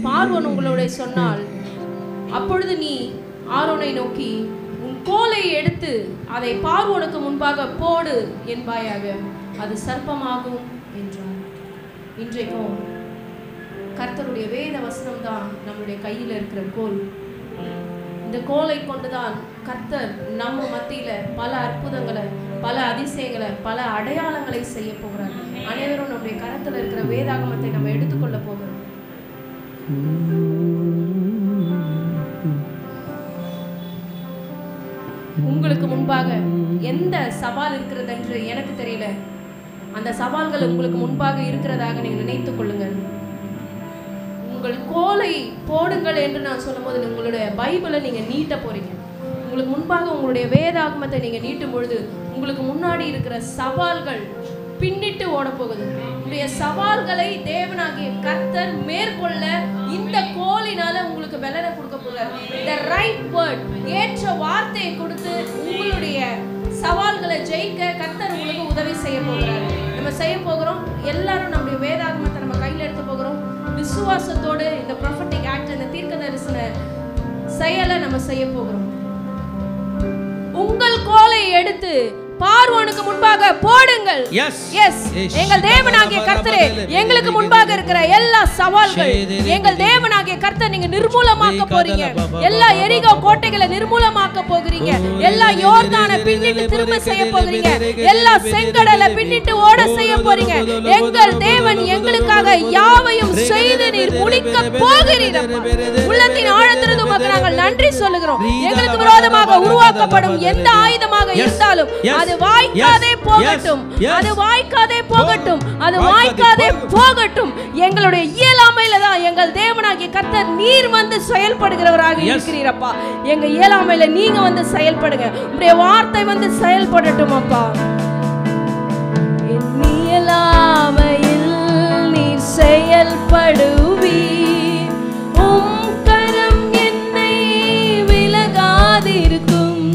பார்வோன் உங்களோட சொன்னால், அப்பொழுது நீ ஆரோனை நோக்கி உன் கோலை எடுத்து அதை பார்வோனுக்கு முன்பாக போடு என்பாயாக, அது சர்ப்பமாகும் என்றார். இன்றைக்கும் கர்த்தருடைய வேத வசனம் தான் நம்முடைய கையில் இருக்கிற கோல். இந்த கோலை கொண்டுதான் கர்த்தர் நம்ம மத்தியில பல அற்புதங்களை, பல அதிசயங்களை, பல அடையாளங்களை செய்ய போகிறார். அனைவரும் நம்முடைய கரத்தில் இருக்கிற வேதாகமத்தை நம்ம எடுத்துக்கொள்ள போகிறோம். உங்களுக்கு முன்பாக எந்த சவால் இருக்கிறது என்று எனக்கு தெரியல. அந்த சவால்கள் உங்களுக்கு முன்பாக இருக்கிறதாக நீங்க நினைத்துக் கொள்ளுங்கள். உங்கள் கோலை போடுங்கள் என்று நான் சொல்லும் போது உங்களுடைய பைபிளை நீங்க நீட்ட போறீங்க. உங்களுக்கு முன்பாக உங்களுடைய வேதாகமத்தை நீங்க நீட்டும் பொழுது உங்களுக்கு முன்னாடி இருக்கிற சவால்கள் பின்னிட்டு ஓட போகுது. உங்களுடைய சவால்களை தேவனாகிய கர்த்தர் மேற்கொள்ள இந்த கோலினால உங்களுக்கு பலனை கொடுக்க போகிறார். the right word, ஏற்ற வார்த்தையை கொடுத்து உங்களுடைய சவால்களை ஜெயிக்க கர்த்தர் உங்களுக்கு உதவி செய்ய போகிறார். நம்ம செய்ய போகிறோம். எல்லாரும் நம்முடைய வேதாகமத்தை நம்ம கையில் எடுத்து போகிறோம். விசுவாசத்தோடு இந்த prophetic act, இந்த தீர்க்க தரிசன செயலை நம்ம செய்ய போகிறோம். உங்கள் கோலை எடுத்து பார்வோனுக்கு முன்பாக போடுங்கள். எஸ், எங்கள் தேவனாகிய கர்த்தரே, எங்களுக்கு முன்பாக இருக்கிற எல்லா சவால்கள் எங்கள் தேவனாகிய கர்த்தர் நீங்க நிர்மூலமாக்க போறீங்க. எல்லா எரிகோ கோட்டைகளை நிர்மூலமாக்க போகிறீங்க. எல்லா யோர்தானை பின்னிட்டு திரும்ப செய்ய போகிறீங்க. எல்லா செங்கடலை பின்னிட்டு ஓட செய்ய போறீங்க. எங்கள் தேவன் எங்களுக்காக யாவையும் செய்து நீர் முடிக்க போகிறீர். உள்ளத்தின் ஆழத்திலிருந்து உமக்கு நாங்கள் நன்றி சொல்லுகிறோம். எங்களுக்கு விரோதமாக உருவாக்கப்படும் எந்த ஆயுதமாக இருந்தாலும் அது வாய்க்காதே போகட்டும், அது வாய்க்காதே போகட்டும், அது வாய்க்காதே போகட்டும். எங்களுடைய இயலாமையில தான் எங்கள் தேவனாகிய கர்த்தர் நீர் வந்து செயல்படுகிறவராக இருக்கிறீர் அப்பா. எங்க இயலாமையில நீங்க வந்து செயல்படுங்க. உங்களுடைய வார்த்தை வந்து செயல்படட்டும் அப்பா. என் இயலாமையில் நீர் செயல்படுவீர். உம் கரம் என்னை விலகாதிருக்கும்.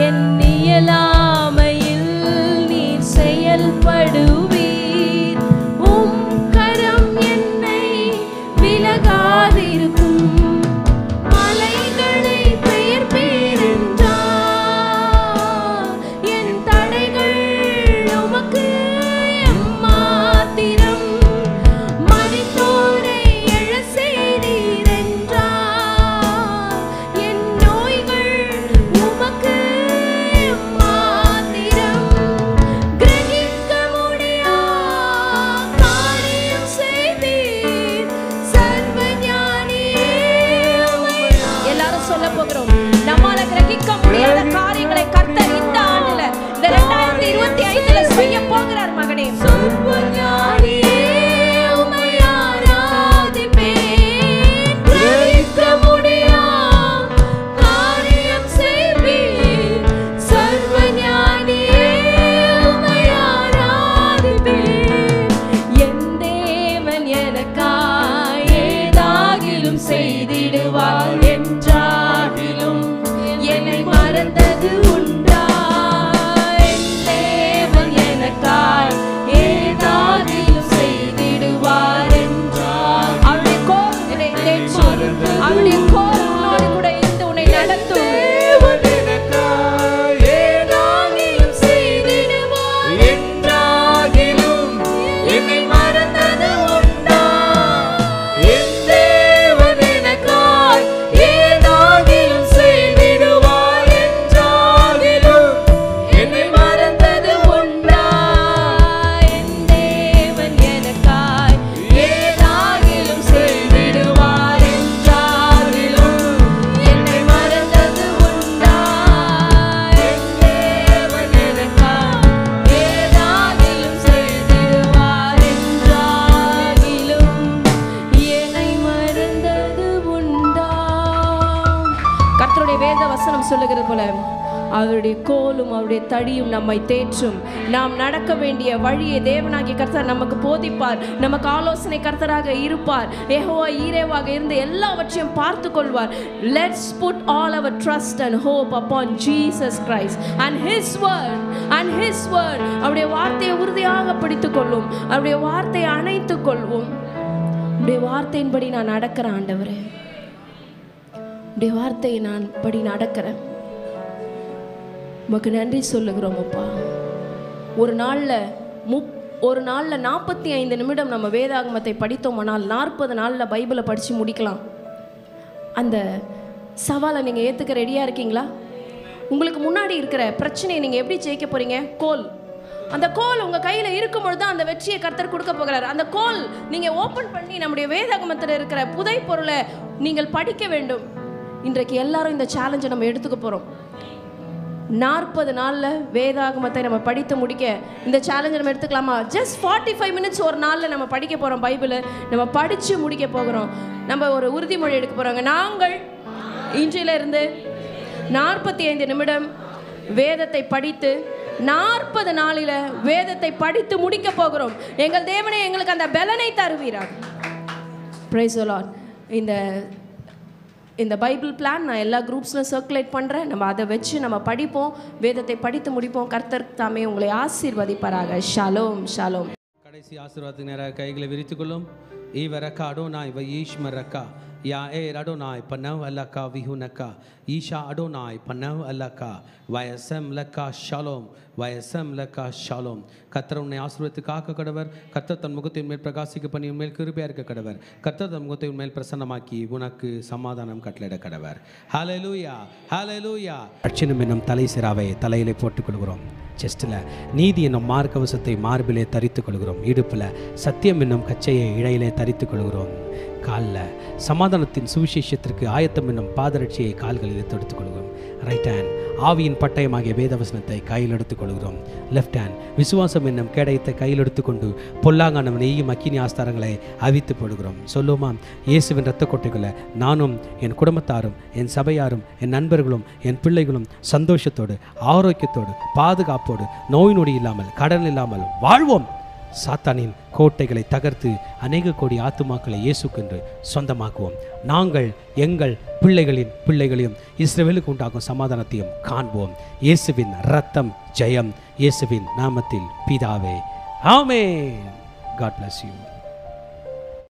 என் இயலாமையில் நீர் செயல்படுவீர். உம் கரம் என்னை விலகாதிருக்கும். மலைகளை பெயர்ப்பீர் என்றார். என் தடைகள் உமக்கு எம்மாத்திரம். மரித்தோரை எழச் செய்தீர் என்றார். என் நோய்கள் உமக்கு எம்மாத்திரம். கிரகிக்க முடியா காரியம் செய்தீர். சர்வஞானியே உம்மை. எல்லாரும் சொல்ல போகிறோம். நம்மால கிரகிக்க முடியாத காரியங்களை கர்த்தர் இந்த ஆண்டுல, இந்த 2025ல செய்ய போகிறார் மகனே. சர்வஞானியே உம்மை ஆராதிப்பேன். கிரகிக்க முடியா காரியம் செய்வீர். சர்வஞானியே உம்மை ஆராதிப்பேன். என் தேவன் எனக்காய் ஏதாகிலும் செய்திடுவார் என்றாகிலும் என்னை மறந்தது உண்டா? என் தேவன் எனக்காய் ஏதாகிலும் செய்திடுவார் என்றார். அவருடைய கோல் என்னை தேற்றும். அவருடைய கோல் உன்னோடு கூட இருந்து உன்னை நடத்தும். ஏதாகிலும் செய்திடுவார் என்றாகிலும் என்னை மறந்தது உண்டா? என் தேவன் எனக்காய் ஏதாகிலும் செய்திடுவார் என்றாகிலும் என்னை மறந்தது உண்டா? என் தேவன் எனக்காய் ஏதாகிலும் செய்திடுவார் என்றாகிலும் என்னை மறந்தது உண்டா? என் தேவன் எனக்காய் ஏதாகிலும் செய்திடுவார் என்றாகிலும் என்னை மறந்தது உண்டா? கர்த்தருடைய வேத வசனம் சொல்லுகிறது போல அவருடைய கோலும் அவருடைய தடியும் நம்மை தேற்றும். நாம் நடக்க வேண்டிய வழியை தேவனாகிய கர்த்தர் நமக்கு போதிப்பார். நமக்கு ஆலோசனை கர்த்தராக இருப்பார். யெகோவா ஈரேவாக இருந்து எல்லாவற்றையும் பார்த்து கொள்வார். Let's put all our trust and hope upon Jesus Christ and His word. அவருடைய வார்த்தையை உறுதியாக பிடித்துக் கொள்ளும். அவருடைய வார்த்தையை அணைத்துக் கொள்வோம். உடைய வார்த்தையின்படி நான் நடக்கிறேன் ஆண்டவரே, உடைய வார்த்தையை நான் படி நடக்கிறேன். உமக்கு நன்றி சொல்லுகிறோம் அப்பா. ஒரு நாளில் 45 நிமிடம் நம்ம வேதாகமத்தை படித்தோம்னால் 40 நாளில் பைபிளை படித்து முடிக்கலாம். அந்த சவாலை நீங்கள் ஏற்றுக்க ரெடியாக இருக்கீங்களா? உங்களுக்கு முன்னாடி இருக்கிற பிரச்சனையை நீங்கள் எப்படி ஜெயிக்க போகிறீங்க? கோல், அந்த கோல் உங்கள் கையில் இருக்கும் பொழுது தான் அந்த வெற்றியை கர்த்தர் கொடுக்க போகிறார். அந்த கோல் நீங்கள் ஓப்பன் பண்ணி நம்முடைய வேதாகமத்தில் இருக்கிற புதை பொருளை நீங்கள் படிக்க வேண்டும். இன்றைக்கு எல்லாரும் இந்த சேலஞ்சை நம்ம எடுத்துக்க போகிறோம். 40 நாளில் வேதாகமத்தை நம்ம படித்து முடிக்க இந்த சேலஞ்சை நம்ம எடுத்துக்கலாமா? ஜஸ்ட் 45 மினிட்ஸ் ஒரு நாளில் நம்ம படிக்க போகிறோம். பைபிளை நம்ம படித்து முடிக்க போகிறோம். நம்ம ஒரு உறுதிமொழி எடுக்க போகிறோங்க. நாங்கள் இன்றிலிருந்து 45 நிமிடம் வேதத்தை படித்து 40 நாளில் வேதத்தை படித்து முடிக்க போகிறோம். எங்கள் தேவனே எங்களுக்கு அந்த பலனை தருவீராக. Praise the Lord. இந்த பைபிள் பிளான் நான் எல்லா குரூப்ஸ்லையும் சர்க்குலேட் பண்ணுறேன். நம்ம அதை வச்சு நம்ம படிப்போம், வேதத்தை படித்து முடிப்போம். கர்த்தர் தாமே உங்களை ஆசீர்வதிப்பாராக. ஷாலோம் ஷாலோம். கடைசி ஆசீர்வாதத்துக்கு நேராக கைகளை விரித்துக்கொள்ளும். ஈவரக்கா அடோனாய் வயீஷ்மரக்கா யா ஏ அடோனாய் பனவ் அல்லக்கா விஹுனக்கா ஈஷா அடோனாய் பனவ் அல்லக்கா வயசம் லக்கா ஷாலோம் வயசம் லக்கா ஷாலோம். கர்த்தர் உன்னை ஆசீர்வதித்து காக்க கடவர். கர்த்தர் தன் முகத்தை மேல் பிரகாசிக்க பண்ணி உன்மேல் கிருபையாக இருக்க கடவர். கர்த்தர் தன் முகத்தை உன்மேல் பிரசன்னமாக்கி உனக்கு சமாதானம் கட்டளையிட கடவர். ஹல்லேலூயா ஹல்லேலூயா. அர்ச்சனம் என்னும் தலை சிராவை தலையிலே போட்டுக் கொள்கிறோம். செஸ்டில் நீதி என்னும் மார்க்கவசத்தை மார்பிலே தரித்துக் கொள்கிறோம். இடுப்பில் சத்தியம் என்னும் கச்சையை இழையிலே தரித்துக் கொள்கிறோம். காலில் சமாதானத்தின் சுவிசேஷத்திற்கு ஆயத்தம் என்னும் பாதரட்சியை கால்களில் தொடுத்துக் கொள்கிறோம். ரைட் ஹேண்ட் ஆவியின் பட்டயமாகிய வேதவசனத்தை கையில் எடுத்துக் கொள்கிறோம். லெஃப்ட் ஹேண்ட் விசுவாசம் என்னும் கேடயத்தை கையில் எடுத்துக்கொண்டு பொல்லாங்கானவன் நெய்யும் அக்கினி ஆஸ்தாரங்களை அவித்து போடுகிறோம். சொல்லுமா, இயேசுவின் இரத்த கொட்டைகளை நானும் என் குடும்பத்தாரும் என் சபையாரும் என் நண்பர்களும் என் பிள்ளைகளும் சந்தோஷத்தோடு ஆரோக்கியத்தோடு பாதுகாப்போடு நோய் நொடி இல்லாமல் கடன் இல்லாமல் வாழ்வோம். சாத்தானின் கோட்டைகளை தகர்த்து அநேக கோடி ஆத்துமாக்களை இயேசுக்கென்று சொந்தமாக்குவோம். நாங்கள் எங்கள் பிள்ளைகளின் பிள்ளைகளையும் இஸ்ரவேலுக்கு உண்டாகும் சமாதானத்தையும் காண்போம். இயேசுவின் இரத்தம் ஜெயம். இயேசுவின் நாமத்தில் பிதாவே ஆமென். God bless you.